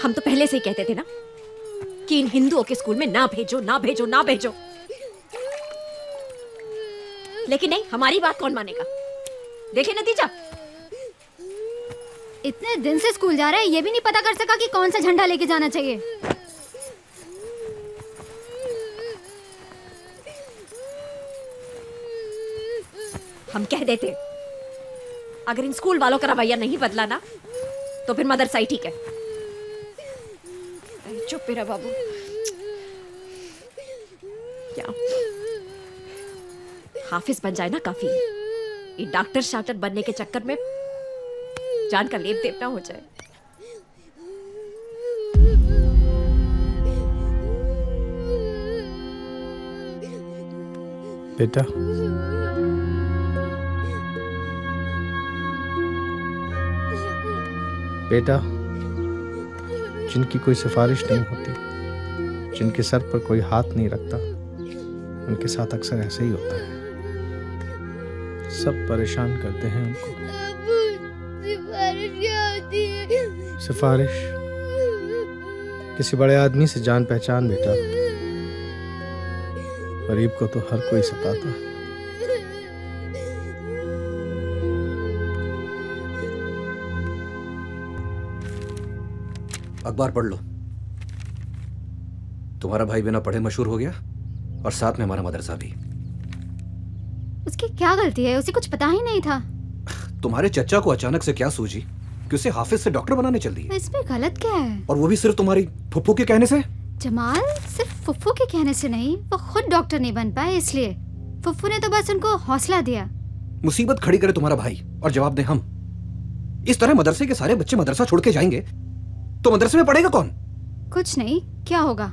हम तो पहले से ही कहते थे ना कि इन हिंदुओं के स्कूल में ना भेजो ना भेजो ना भेजो, लेकिन नहीं, हमारी बात कौन मानेगा। देखे नतीजा। इतने दिन से स्कूल जा रहा है, ये भी नहीं पता कर सका कि कौन सा झंडा लेके जाना चाहिए। हम कह देते अगर इन स्कूल वालों का रवैया नहीं बदला ना तो फिर मदरसा ही ठीक है। चुप मेरा बाबू। क्या हाफिज बन जाए ना काफी, ये डॉक्टर शाटर बनने के चक्कर में जान का लेप देप ना हो जाए। बेटा, बेटा, जिनकी कोई सिफारिश नहीं होती, जिनके सर पर कोई हाथ नहीं रखता, उनके साथ अक्सर ऐसे ही होता है। सब परेशान करते हैं उनको। सिफारिश क्या होती है? सिफारिश किसी बड़े आदमी से जान पहचान बेटा। गरीब को तो हर कोई सताता है। अखबार पढ़ लो। तुम्हारा भाई बिना पढ़े मशहूर हो गया और साथ में हमारा मदरसा भी। उसकी क्या गलती है? उसे कुछ पता ही नहीं था। तुम्हारे चचा को अचानक से क्या सूझी कि उसे हाफिज से डॉक्टर बनाने चल दी है? इसमें गलत क्या है? और वो भी सिर्फ तुम्हारी फुफ्फू के कहने से? जमाल, सिर्फ फुफ्फू के कहने से नहीं, वो खुद डॉक्टर नहीं बन पाए इसलिए। फुफ्फू ने तो बस उनको हौसला दिया। मुसीबत खड़ी करे तुम्हारा भाई और जवाब दे हम। इस तरह मदरसे के सारे बच्चे मदरसा छोड़ के जाएंगे तो मदरसे में पढ़ेगा कौन? कुछ नहीं, क्या होगा?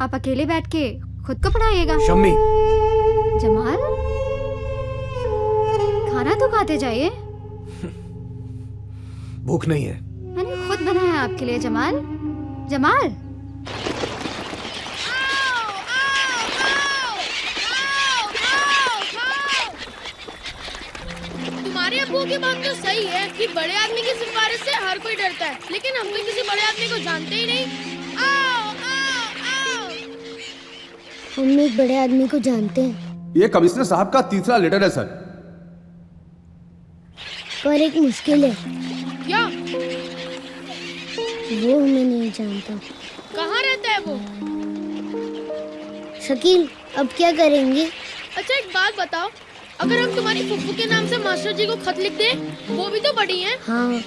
आप अकेले बैठ के खुद को पढ़ाइएगा। शम्मी, जमाल, खाना तो खाते जाइए। भूख नहीं है। मैंने खुद बनाया आपके लिए। जमाल, जमाल, तुम्हारे अब्बू की बात तो सही है कि बड़े आदमी की सिफारिश से हर कोई डरता है, लेकिन हम तो किसी बड़े आदमी को जानते ही नहीं। हम एक बड़े आदमी को जानते हैं। ये कमिश्नर साहब का तीसरा लेटर है सर। पर एक मुश्किल है, क्या? वो हमें नहीं जानता। कहाँ रहता है वो? शकील, अब क्या करेंगे? अच्छा एक बात बताओ, अगर हम तुम्हारी फुफ्फू के नाम से मास्टर जी को खत लिख दें, वो भी तो बड़ी हैं। हाँ,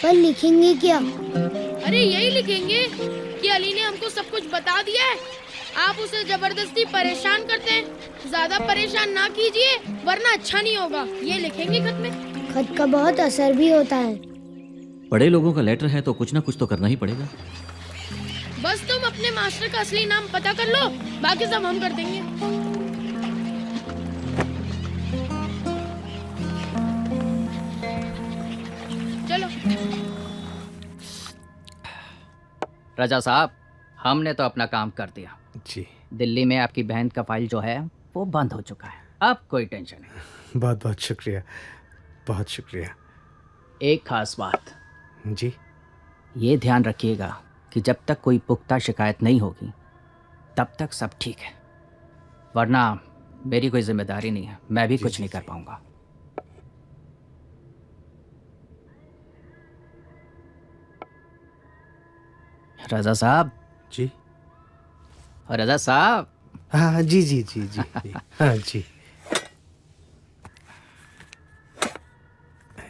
पर लिखेंगे क्या? अरे यही लिखेंगे कि अली ने हमको सब कुछ बता दिया है, आप उसे जबरदस्ती परेशान करते हैं। ज्यादा परेशान ना कीजिए वरना अच्छा नहीं होगा, ये लिखेंगे खत में। खत का बहुत असर भी होता है। बड़े लोगों का लेटर है तो कुछ ना कुछ तो करना ही पड़ेगा। बस तुम अपने मास्टर का असली नाम पता कर लो, बाकी सब हम कर देंगे। चलो। रजा साहब, हमने तो अपना काम कर दिया जी। दिल्ली में आपकी बहन का फाइल जो है वो बंद हो चुका है, अब कोई टेंशन नहीं। बहुत बहुत शुक्रिया, बहुत शुक्रिया। एक खास बात जी, ये ध्यान रखिएगा कि जब तक कोई पुख्ता शिकायत नहीं होगी तब तक सब ठीक है, वरना मेरी कोई जिम्मेदारी नहीं है, मैं भी कुछ नहीं कर पाऊंगा। रजा साहब जी। रजा साहब। हाँ जी जी जी जी जी। हाँ जी।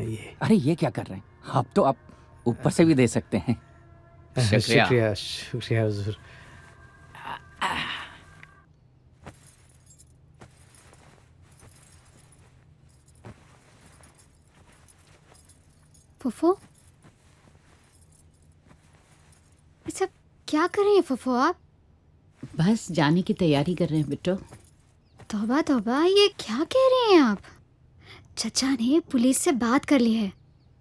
ये अरे ये क्या कर रहे हैं आप? तो आप ऊपर से भी दे सकते हैं। शुक्रिया शुक्रिया शुक्रिया हुजूर। फुफो, ये सब क्या कर रही है फुफो आप? बस जाने की तैयारी कर रहे हैं बेटो। तौबा तौबा, ये क्या कह रही हैं आप? चचा ने पुलिस से बात कर ली है,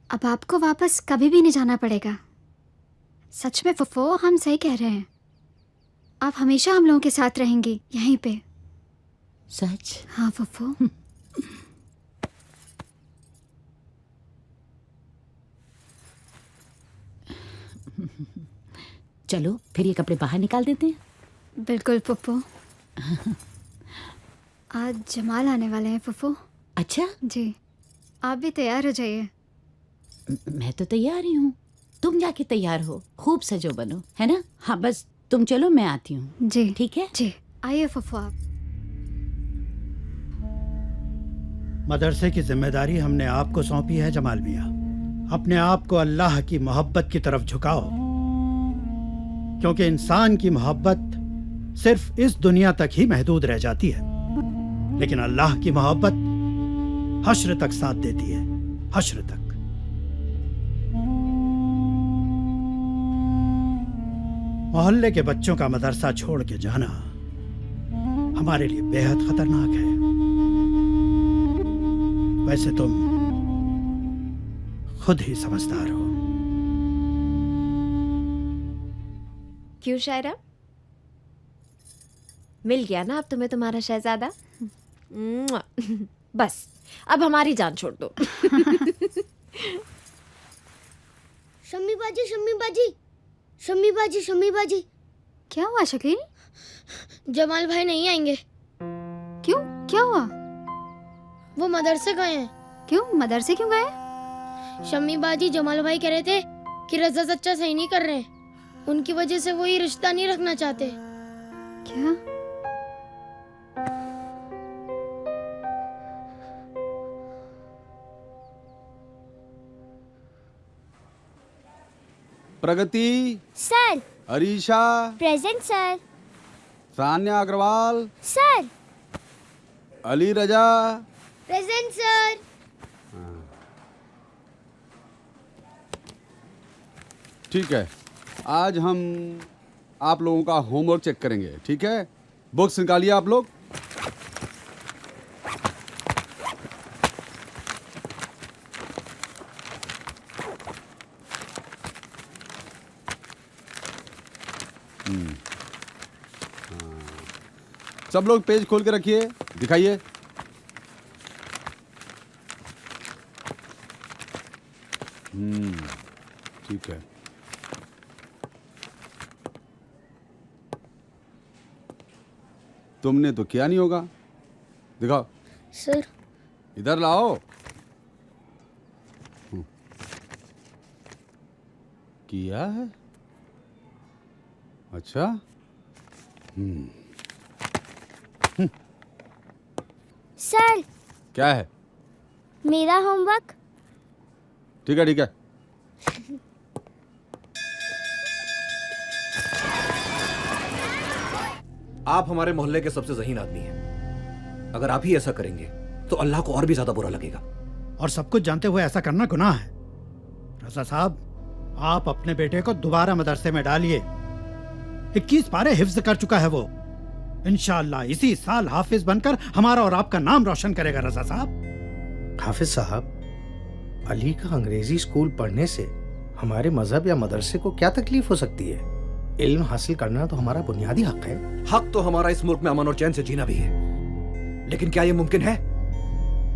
अब आपको वापस कभी भी नहीं जाना पड़ेगा। सच में फुफो, हम सही कह रहे हैं, आप हमेशा हम लोगों के साथ रहेंगी यहीं पे। सच? हाँ फुफो। चलो फिर ये कपड़े बाहर निकाल देते हैं। बिल्कुल फुफो। आज जमाल आने वाले हैं फुफो। अच्छा जी, आप भी तैयार हो जाइए। मैं तो तैयार ही हूँ, तुम जाके तैयार हो, खूब सजो बनो, है ना? हाँ बस तुम चलो, मैं आती हूँ। जी ठीक है। जी, आइए फुफो आप। मदरसे की जिम्मेदारी हमने आपको सौंपी है जमाल मियाँ। अपने आप को अल्लाह की मोहब्बत की तरफ झुकाओ, क्योंकि इंसान की मोहब्बत सिर्फ इस दुनिया तक ही महदूद रह जाती है, लेकिन अल्लाह की मोहब्बत हश्र तक साथ देती है, हश्र तक। मोहल्ले के बच्चों का मदरसा छोड़ के जाना हमारे लिए बेहद खतरनाक है। वैसे तुम खुद ही समझदार हो। क्यों शायरा, मिल गया ना अब तुम्हें तुम्हारा शहजादा? बस अब हमारी जान छोड़ दो। शम्मी बाजी, शम्मी बाजी, शम्मी बाजी, शम्मी बाजी। क्या हुआ शकील? जमाल भाई नहीं आएंगे। क्यों, क्या हुआ? वो मदरसे गए हैं। क्यों, मदरसे क्यों गए? शम्मी बाजी, जमाल भाई कह रहे थे कि रजा चचा सही नहीं कर रहे, उनकी वजह से वो ये रिश्ता नहीं रखना चाहते। क्या? Pragati sir. Arisha present sir. Sanya Agarwal sir. Ali Raza present sir. ठीक है, आज हम आप लोगों का होमवर्क चेक करेंगे, ठीक है? बुक्स निकालिए आप लोग। सब लोग पेज खोल के रखिए, दिखाइए। ठीक है। तुमने तो किया नहीं होगा, दिखाओ। सर। इधर लाओ। किया है? अच्छा। सर। क्या है? मेरा होमवर्क। ठीक है, ठीक है। आप हमारे मोहल्ले के सबसे ज़हीन आदमी हैं। अगर आप ही ऐसा करेंगे तो अल्लाह को और भी ज्यादा बुरा लगेगा। और सब कुछ जानते हुए ऐसा करना गुनाह है। रजा साहब, आप अपने बेटे को दोबारा मदरसे में डालिए। 21 पारे हिफ्ज कर चुका है वो। इंशाअल्लाह इसी साल हाफिज बनकर हमारा और आपका नाम रोशन करेगा। रजा साहब। हाफिज साहब, अली का अंग्रेजी स्कूल पढ़ने से हमारे मजहब या मदरसे को क्या तकलीफ हो सकती है? इल्म हासिल करना तो हमारा बुनियादी हक है। हक तो हमारा इस मुल्क में अमन और चैन से जीना भी है, लेकिन क्या यह मुमकिन है?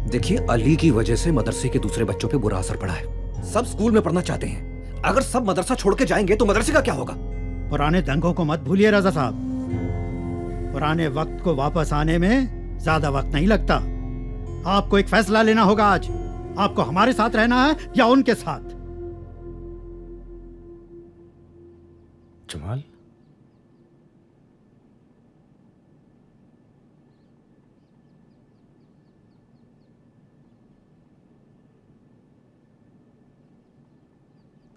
देखिए, अली की वजह से मदरसे के दूसरे बच्चों पे बुरा असर पड़ा है। सब स्कूल में पढ़ना चाहते हैं, अगर सब मदरसा छोड़ के जाएंगे तो मदरसे का क्या होगा? पुराने दंगों को मत भूलिए रजा साहब। पुराने वक्त को वापस आने में ज्यादा वक्त नहीं लगता। आपको एक फैसला लेना होगा आज। आपको हमारे साथ रहना है या उनके साथ? जमाल,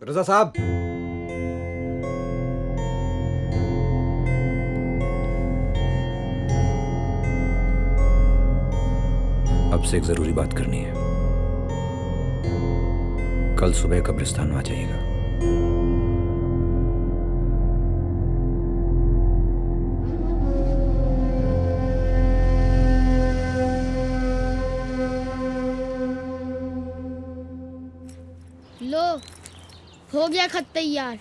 रजा साहब, अब से एक जरूरी बात करनी है। कल सुबह कब्रिस्तान आ जाइएगा। लो, हो गया खत तैयार।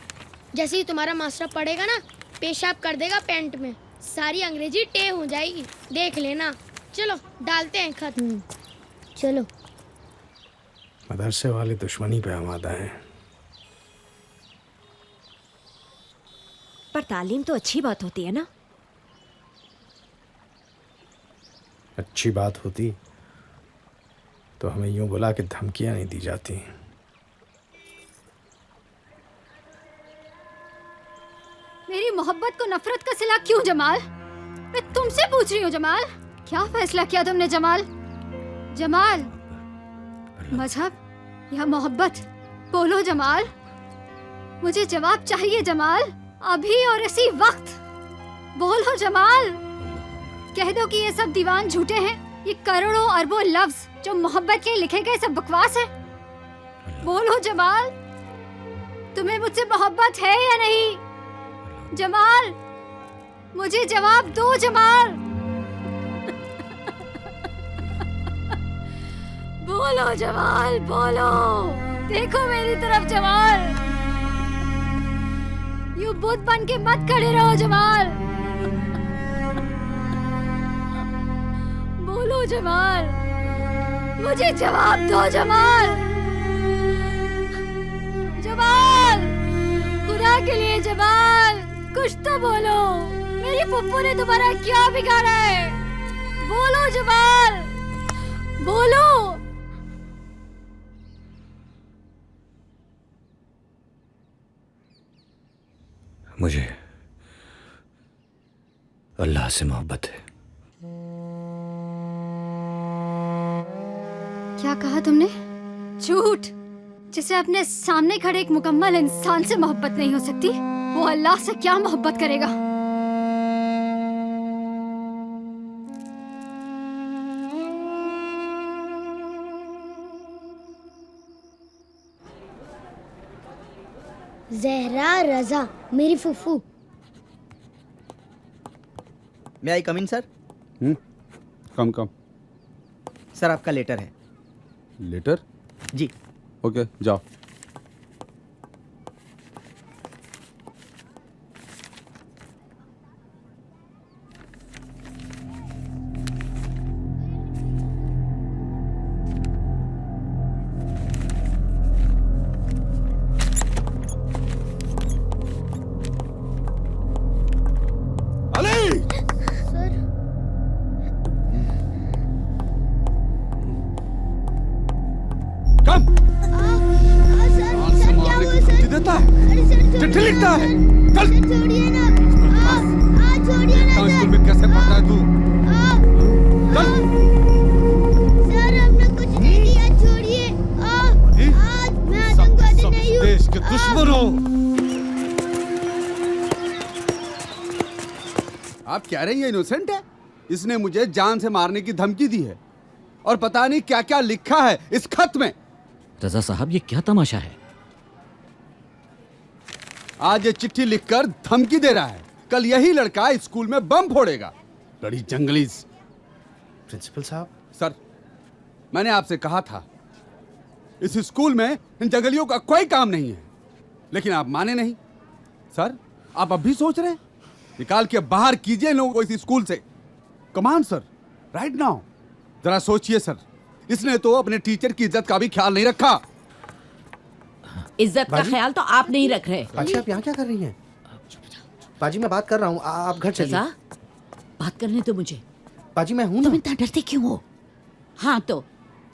जैसे ही तुम्हारा मास्टर पढ़ेगा ना, पेशाब कर देगा पैंट में, सारी अंग्रेजी टे हो जाएगी, देख लेना। चलो डालते हैं खत। चलो। मदरसे वाले दुश्मनी पे आमादा हैं। पर तालीम तो अच्छी बात होती है ना। अच्छी बात होती तो हमें यूं बुला के धमकियां नहीं दी जाती। मेरी मोहब्बत को नफरत का सिला क्यों जमाल? मैं तुमसे पूछ रही हूँ जमाल, क्या फैसला किया तुमने जमाल? जमाल, मजहब या मोहब्बत? बोलो जमाल, मुझे जवाब चाहिए जमाल, अभी और इसी वक्त। बोलो जमाल, कह दो कि ये सब दीवान झूठे हैं, ये करोड़ों अरबों लफ्ज जो मोहब्बत के लिखे गए सब बकवास है। बोलो जमाल, तुम्हें मुझसे मोहब्बत है या नहीं? जमाल, मुझे जवाब दो जमाल। बोलो जमाल, बोलो, देखो मेरी तरफ जमाल। यू बुत बन के मत खड़े रहो जमाल। बोलो जमाल, मुझे जवाब दो जमाल। जमाल, खुदा के लिए जमाल, कुछ तो बोलो। मेरी फुप्पू ने तुम्हारा क्या बिगाड़ा है? बोलो जमाल, बोलो। मुझे अल्लाह से मोहब्बत है। क्या कहा तुमने? झूठ। जिसे अपने सामने खड़े एक मुकम्मल इंसान से मोहब्बत नहीं हो सकती, वो अल्लाह से क्या मोहब्बत करेगा? जहरा रजा, मेरी फुफू। मे आई कम इन सर? कम सर, आपका लेटर है। लेटर? जी। ओके, जाओ। चिट्ठी लिखता है। चल। छोड़िए ना, छोड़िए ना स्कूल में कैसे पढ़ता है तू? चल। सर, हमने कुछ नहीं किया, छोड़िए। आज मैं आतंकवादी नहीं हूँ। देश के दुश्मन हो। आप कह रही हैं इनोसेंट है? इसने मुझे जान से मारने की धमकी दी है और पता नहीं क्या क्या लिखा है इस खत में। रजा साहब, ये क्या तमाशा है? आज ये चिट्ठी लिखकर धमकी दे रहा है, कल यही लड़का स्कूल में बम फोड़ेगा। बड़ी जंगलीज। प्रिंसिपल साहब। सर, मैंने आपसे कहा था इस स्कूल में इन जंगलियों का कोई काम नहीं है, लेकिन आप माने नहीं। सर, आप अब भी सोच रहे हैं? निकाल के बाहर कीजिए इन लोगों को इस स्कूल से। कमान सर, राइट नाउ। जरा सोचिए सर, इसने तो अपने टीचर की इज्जत का भी ख्याल नहीं रखा। इज्जत का ख्याल तो आप नहीं रख रहे। बाजी, आप यहाँ क्या कर रही हैं? बाजी, मैं बात कर रहा हूँ, आप घर चलिए। बात करने तो मुझे। बाजी, मैं हूँ ना। तुम इतना डरते क्यों हो? हाँ तो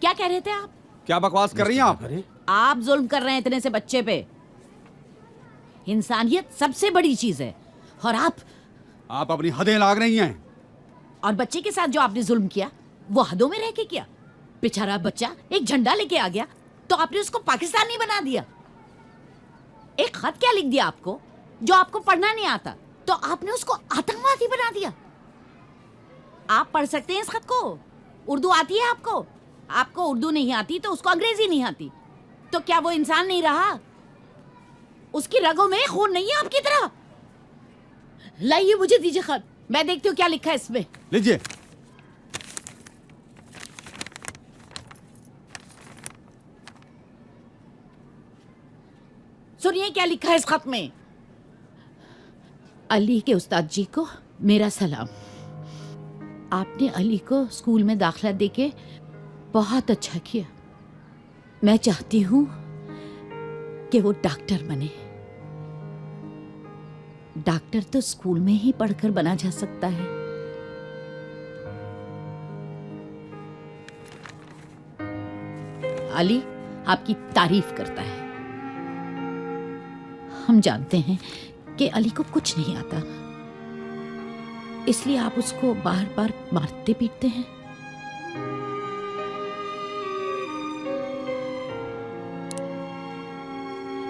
क्या कह रहे थे आप? क्या बकवास कर रही हैं आप? आप जुल्म कर रहे हैं इतने से बच्चे पे। इंसानियत सबसे बड़ी चीज है और आप अपनी हदें लाग रही हैं। और बच्चे के साथ जो आपने जुल्म किया वो हदों में रह के किया। बेचारा बच्चा एक झंडा लेके आ गया तो आपने उसको पाकिस्तानी बना दिया। एक खत क्या लिख दिया आपको जो आपको पढ़ना नहीं आता, तो आपने उसको आतंकवादी बना दिया। आप पढ़ सकते हैं इस खत को? उर्दू आती है आपको? आपको उर्दू नहीं आती तो उसको अंग्रेजी नहीं आती। तो क्या वो इंसान नहीं रहा? उसकी रगों में खून नहीं है आपकी तरह? लाइए, मुझे दीजिए खत, मैं देखती हूँ क्या लिखा है इसमें। लीजिए। सुनिए क्या लिखा है इस खत में। अली के उस्ताद जी को मेरा सलाम। आपने अली को स्कूल में दाखिला देके बहुत अच्छा किया। मैं चाहती हूँ कि वो डॉक्टर बने। डॉक्टर तो स्कूल में ही पढ़कर बना जा सकता है। अली आपकी तारीफ करता है। हम जानते हैं कि अली को कुछ नहीं आता, इसलिए आप उसको बार बार मारते पीटते हैं।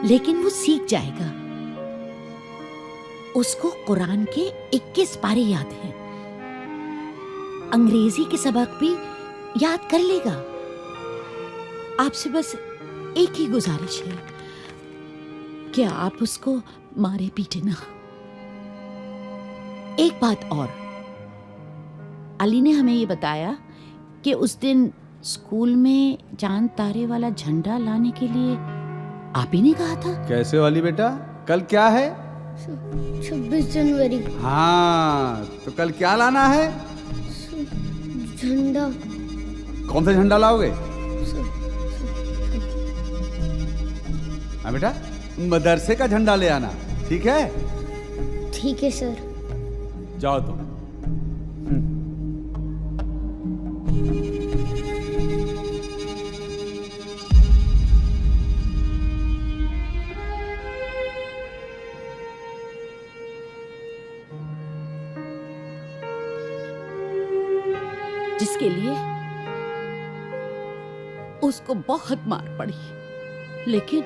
लेकिन वो सीख जाएगा। उसको कुरान के 21 पारे याद हैं। अंग्रेजी के सबक भी याद कर लेगा। आपसे बस एक ही गुजारिश है कि आप उसको मारे पीटे ना। एक बात और, अली ने हमें ये बताया कि उस दिन स्कूल में चांद तारे वाला झंडा लाने के लिए आप ही ने कहा था। कैसे वाली बेटा, कल क्या है? 26 जनवरी। हाँ, तो कल क्या लाना है? झंडा। कौन सा झंडा लाओगे? हाँ बेटा, मदरसे का झंडा ले आना, ठीक है? ठीक है सर। जाओ तुम। जिसके लिए उसको बहुत मार पड़ी, लेकिन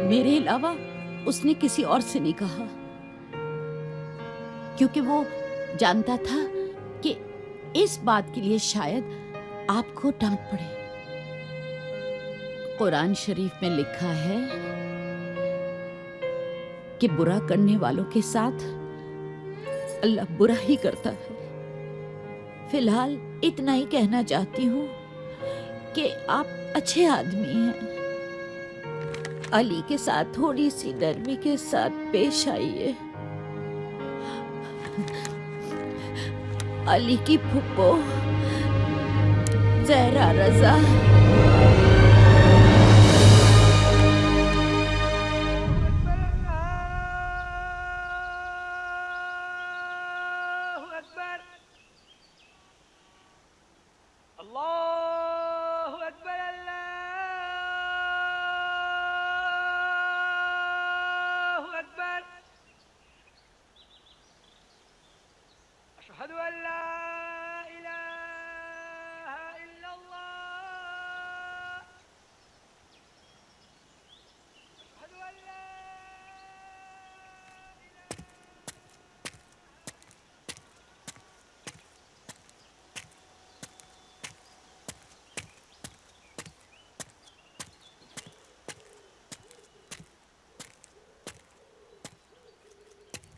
मेरे अलावा उसने किसी और से नहीं कहा, क्योंकि वो जानता था कि इस बात के लिए शायद आपको डांट पड़े। कुरान शरीफ में लिखा है कि बुरा करने वालों के साथ अल्लाह बुरा ही करता है। फिलहाल इतना ही कहना चाहती हूँ कि आप अच्छे आदमी हैं। अली के साथ थोड़ी सी नरमी के साथ पेश आइए। अली की फुप्पो ज़हरा रज़ा।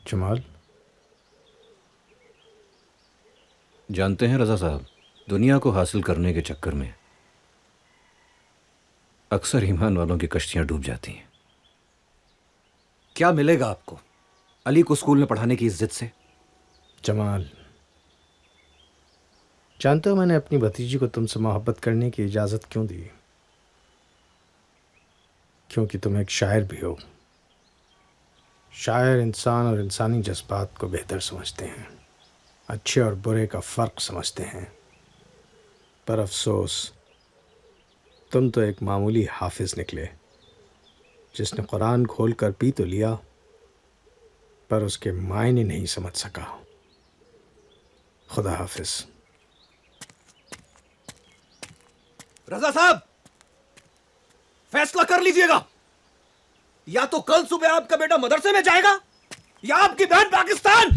जमाल, जानते हैं रजा साहब, दुनिया को हासिल करने के चक्कर में अक्सर ईमान वालों की कश्तियां डूब जाती हैं। क्या मिलेगा आपको अली को स्कूल में पढ़ाने की इज्जत से? जमाल, जानते हो मैंने अपनी भतीजी को तुमसे मोहब्बत करने की इजाज़त क्यों दी? क्योंकि तुम एक शायर भी हो। शायर इंसान और इंसानी जज्बात को बेहतर समझते हैं, अच्छे और बुरे का फ़र्क समझते हैं। पर अफसोस, तुम तो एक मामूली हाफिज़ निकले जिसने कुरान खोल कर पी तो लिया पर उसके मायने नहीं समझ सका। खुदा हाफिज़। रजा साहब, फैसला कर लीजिएगा। या तो कल सुबह आपका बेटा मदरसे में जाएगा या आपकी बहन पाकिस्तान।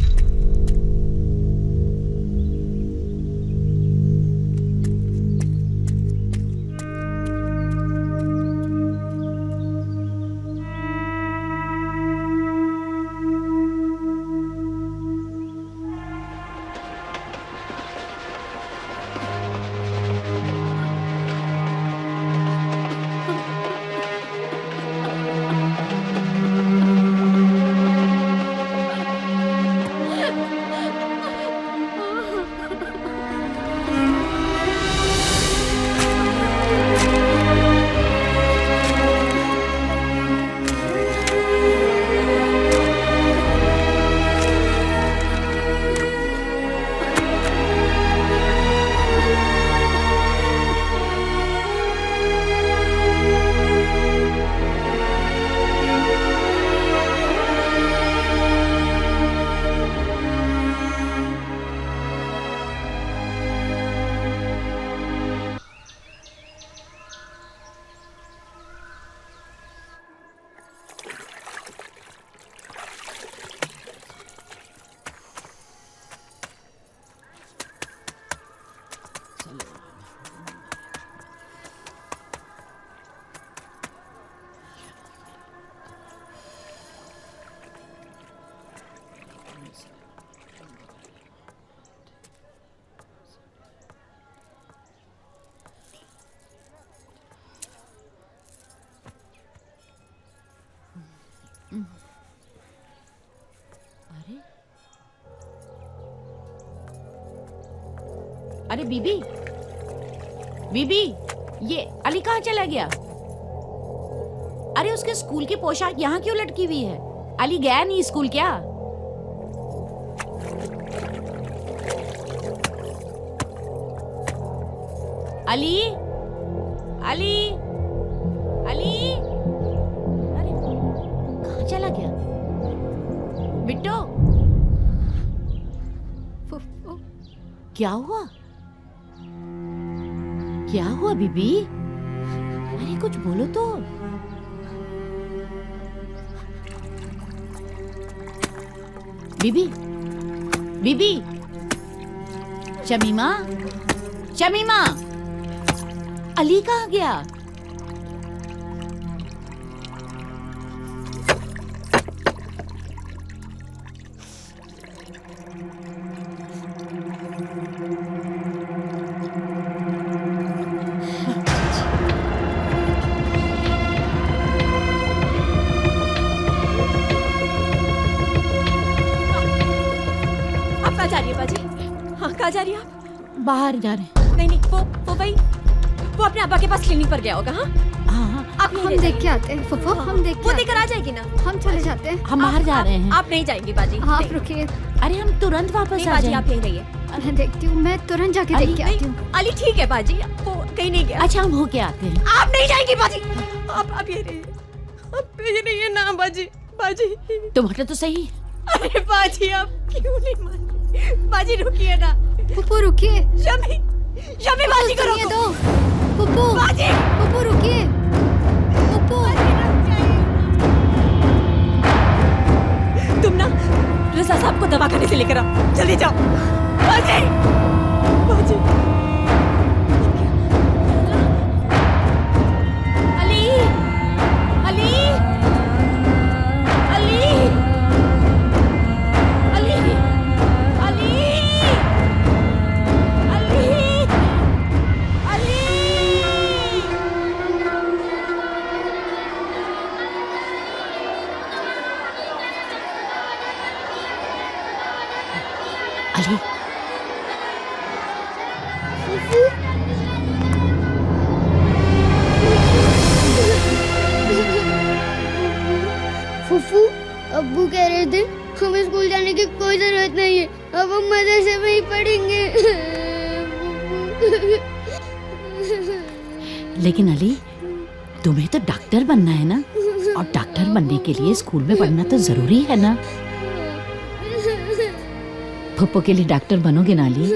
अरे अरे बीबी, बीबी, ये अली कहाँ चला गया? अरे उसके स्कूल की पोशाक यहाँ क्यों लटकी हुई है? अली गया नहीं स्कूल क्या? अली, अली, अली, अरे कहाँ चला गया? बिट्टू, क्या हुआ? क्या हुआ बीबी? अरे कुछ बोलो तो। बीबी, बीबी, शमीमा, शमीमा, अली कहाँ गया? जा रही है बाजी? हाँ, कहाँ जा रही है आप? बाहर जा रहे हैं। नहीं नहीं, वो भाई वो अपने अब्बा के पास क्लिनिक पर गया होगा। हाँ हाँ, आप हम देख के आते हैं फुफो, हम देख वो देकर आ जाएगी ना। हम चले जाते हैं। हम बाहर जा रहे हैं। आप नहीं जाएंगी बाजी। आप रुकिए। अरे हम तुरंत वापस आ बाजी, जाएंगे। आप यहीं रहिए। मैं देखती हूँ, मैं तुरंत जाके देख के आती हूँ। अली ठीक है बाजी, वो कहीं नहीं गया। अच्छा हम होके आते हैं। आप नहीं जाएंगी बाजी, आप यहीं रहिए। आप यहीं रहिए ना बाजी। बाजी तुम हटो तो सही। अरे बाजी आप क्यों नहीं मान? बाजी रुकिए ना। फुफू रुकिए। शमी, शमी बाजी को रोको। दो फुफू, बाजी, फुफू रुकिए। फुफू, तुम ना रजा साहब को दवा खाने से लेकर आओ, जल्दी जाओ। बाजी, बाजी। अली, अली, अली, अली, अली, अली, अली, फूफू, अब्बू कह रहे थे हमें स्कूल जाने की कोई जरूरत नहीं है, अब हम मदरसे में ही पढ़ेंगे। लेकिन अली तुम्हें तो डॉक्टर बनना है ना, और डॉक्टर बनने के लिए स्कूल में पढ़ना तो जरूरी है ना। पप्पो के लिए डॉक्टर बनोगे ना अली?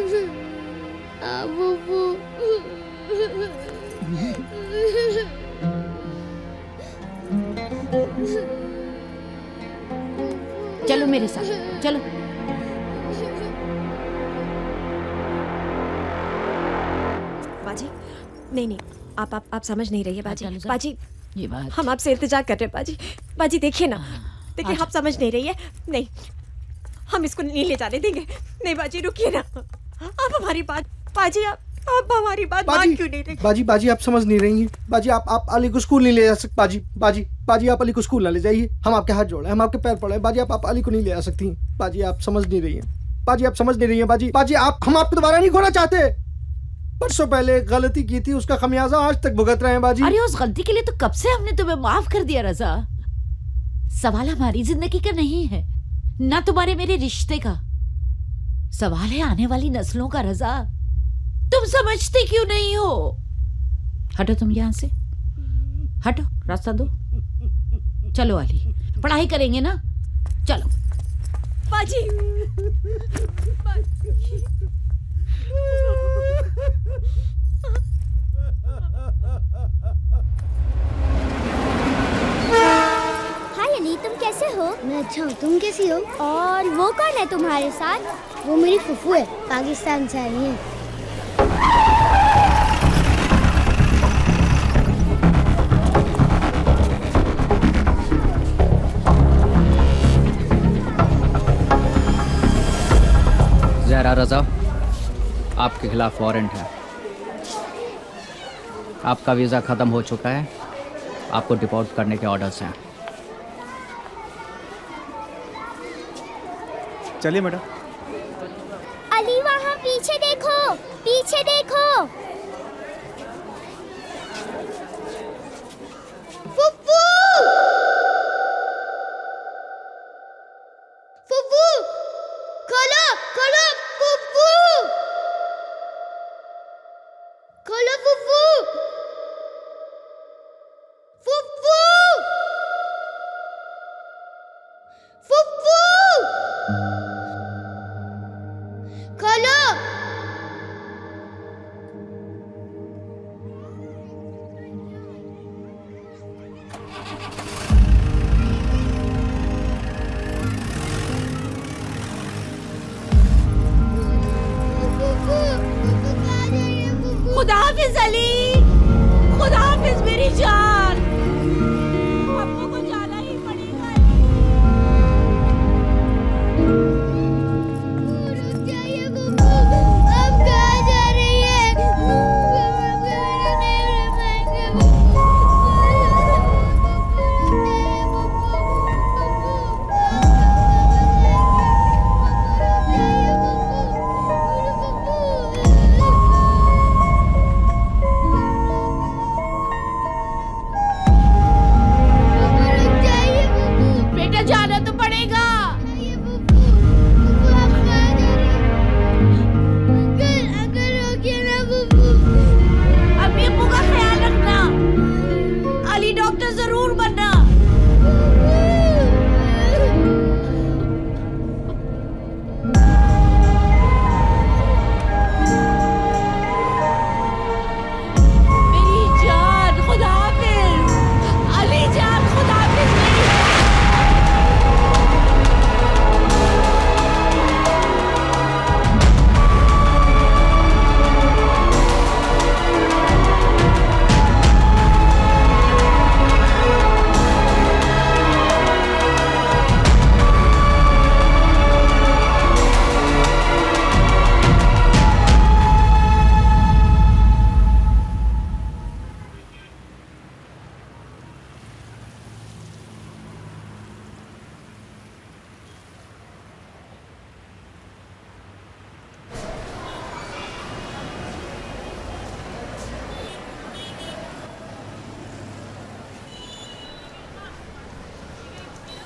चलो मेरे साथ, चलो। बाजी नहीं, आप समझ नहीं रही है बाजी। बाजी ये बात हम आपसे इल्तिजा कर रहे हैं बाजी। बाजी देखिए ना, देखिए आप समझ नहीं रही है। नहीं, हम इसको नहीं ले जाने देंगे। नहीं बाजी रुकिए ना, आप हमारी बात। बाजी आप हमारी बात मान क्यों नहीं रही? बाजी, बाजी आप समझ नहीं रही हैं। बाजी आप अली को स्कूल नहीं ले जा सकती। बाजी, बाजी, बाजी आप अली को स्कूल ना ले जाइए। हम आपके हाथ जोड़े, हम आपके पैर पड़े। बाजी आप अली को नहीं ले जा सकती। बाजी आप समझ नहीं रही हैं। बाजी आप समझ नहीं रही हैं। बाजी, बाजी हम आपको दोबारा नहीं खोना चाहते। परसों पहले एक गलती की थी, उसका खमियाजा आज तक भुगत रहे हैं बाजी। अरे उस गलती के लिए तो कब से हमने तुम्हें माफ कर दिया रजा। सवाल हमारी जिंदगी का नहीं है, ना तुम्हारे मेरे रिश्ते का। सवाल है आने वाली नस्लों का रजा। तुम समझते क्यों नहीं हो? हटो तुम यहां से, हटो, रास्ता दो। चलो अली, पढ़ाई करेंगे ना, चलो। बाजी, हाय अली, तुम कैसे हो? मैं अच्छा हूँ, तुम कैसी हो? और वो कौन है तुम्हारे साथ? वो मेरी फुफू है, पाकिस्तान से आई है। ज़हरा रज़ा, आपके खिलाफ वारंट है। आपका वीज़ा ख़त्म हो चुका है, आपको डिपोर्ट करने के ऑर्डर्स हैं। चलिए मैडम। अली वहाँ पीछे देखो, पीछे देखो। फुफ्फू, फुफ्फू, खोलो खोलो फुफ्फू, खोलो फुफ्फू, फुफ्फू, फुफ्फू, खोलो। खुदा हाफिज अली, खुदा हाफिज मेरी जान। पप्पू को जाना ही पड़ेगा। रुक जाइए बुब्बू, अब कहाँ जा रही है? बेटा जाना तो पड़ेगा। अंकल रोकिए ना बुब्बू। अम्मी अब्बू का ख्याल रखना। अली डॉक्टर जरूर बनना। मेरी जान, खुदा हाफिज। अली जान, खुदा हाफिज मेरी।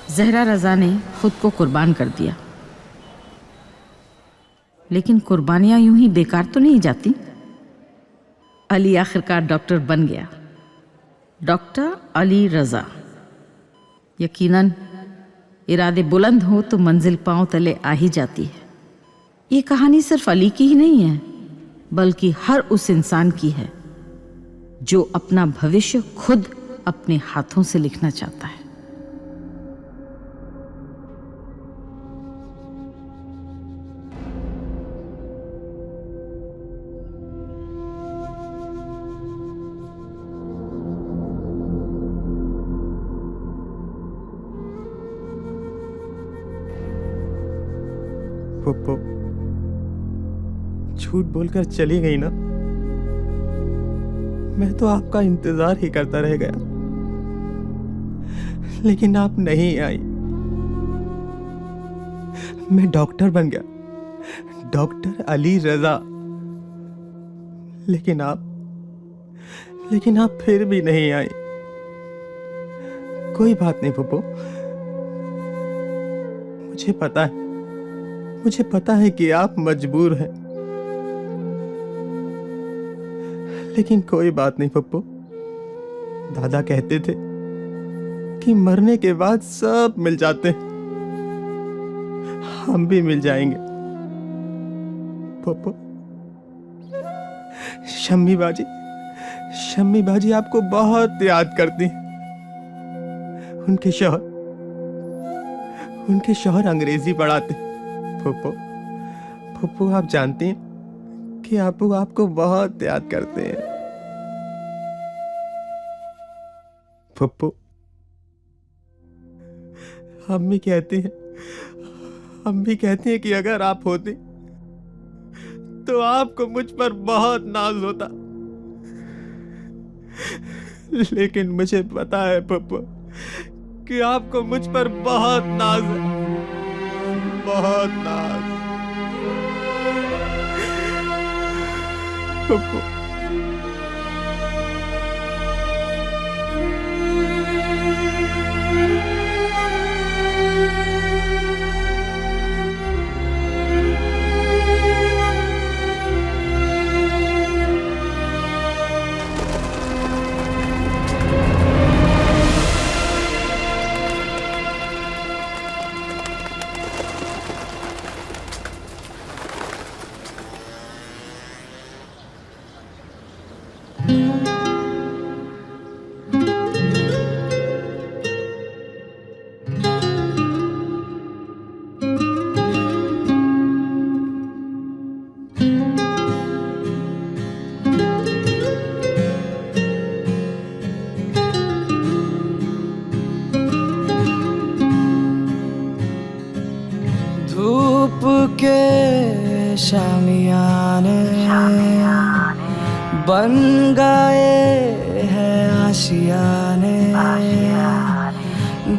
जहरा रजा ने खुद को कुर्बान कर दिया, लेकिन कुर्बानियां यूं ही बेकार तो नहीं जाती। अली आखिरकार डॉक्टर बन गया, डॉक्टर अली रजा। यकीनन इरादे बुलंद हो तो मंजिल पांव तले आ ही जाती है। ये कहानी सिर्फ अली की ही नहीं है, बल्कि हर उस इंसान की है जो अपना भविष्य खुद अपने हाथों से लिखना चाहता है। पप्पू झूठ बोलकर चली गई ना, मैं तो आपका इंतजार ही करता रह गया, लेकिन आप नहीं आई। मैं डॉक्टर बन गया, डॉक्टर अली रजा, लेकिन आप फिर भी नहीं आई। कोई बात नहीं पप्पू, मुझे पता है कि आप मजबूर हैं, लेकिन कोई बात नहीं पप्पू। दादा कहते थे कि मरने के बाद सब मिल जाते हैं, हम भी मिल जाएंगे पप्पू। शम्मी बाजी आपको बहुत याद करती हैं। उनके शौहर अंग्रेजी पढ़ाते। फुप्पू आप जानती हैं कि आपू आपको बहुत याद करते हैं। फुप्पू हम भी कहते हैं कि अगर आप होते तो आपको मुझ पर बहुत नाज होता, लेकिन मुझे पता है पप्पू कि आपको मुझ पर बहुत नाज है। बहुत नाज। पप्पू धूप के शामियाने बन गए हैं आशियाने।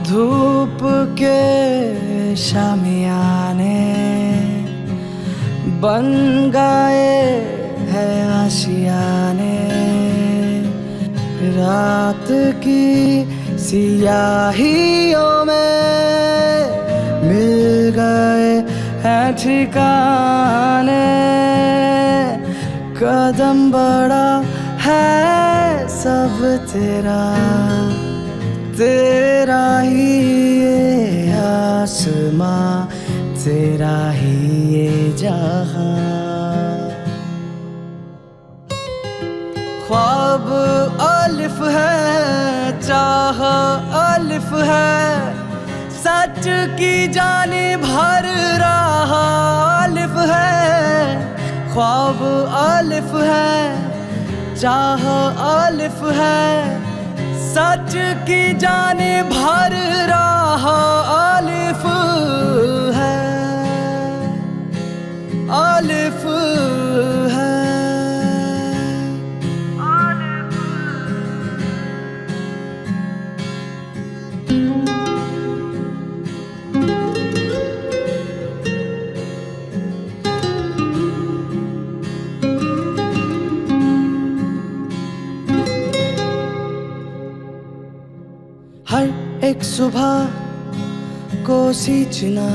धूप के शामियाने बन गए हैं आशियाने। रात की सियाहियों में मिल गए हैं ठिकाने। कदम बड़ा है सब तेरा, तेरा ही ये आसमां, तेरा ही ये जहां। ख्वाब अलिफ है, चाह अलिफ है, सच की जानिब हर राह अलिफ है। ख्वाब अलिफ है, चाह अलिफ है, सच की जानिब हर राह अलिफ है, अलिफ है। हर एक सुबह को सींचना,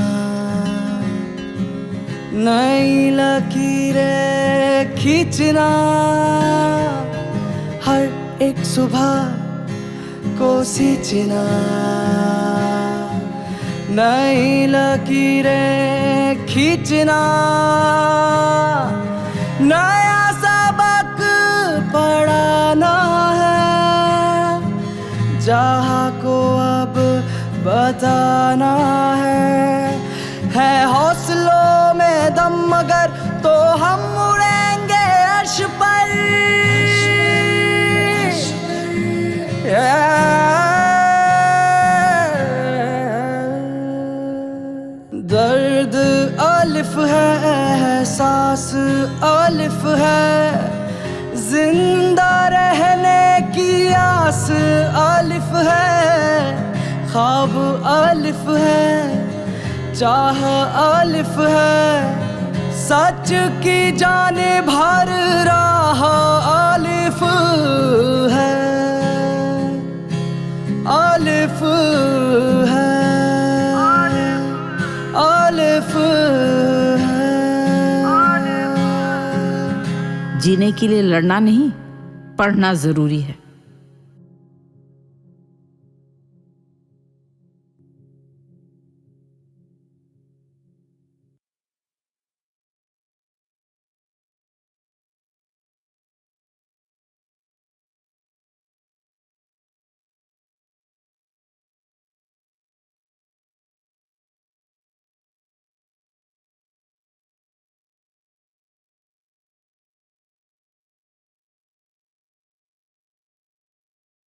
नई लकीरें खींचना। हर एक सुबह को सींचना, नई लकीरें खींचना। नया सबक पढ़ाना है, जहाँ को अब बताना है हौसलों में दम मगर तो हम उड़ेंगे अर्श पर। दर्द अलिफ है, एहसास अलिफ है, जिंदा रहने की आस अलिफ है। ख्वाब अलिफ है, चाह अलिफ है, सच की जानिब हर राह अलिफ है, अलिफ है, अलिफ है। जीने के लिए लड़ना नहीं, पढ़ना जरूरी है।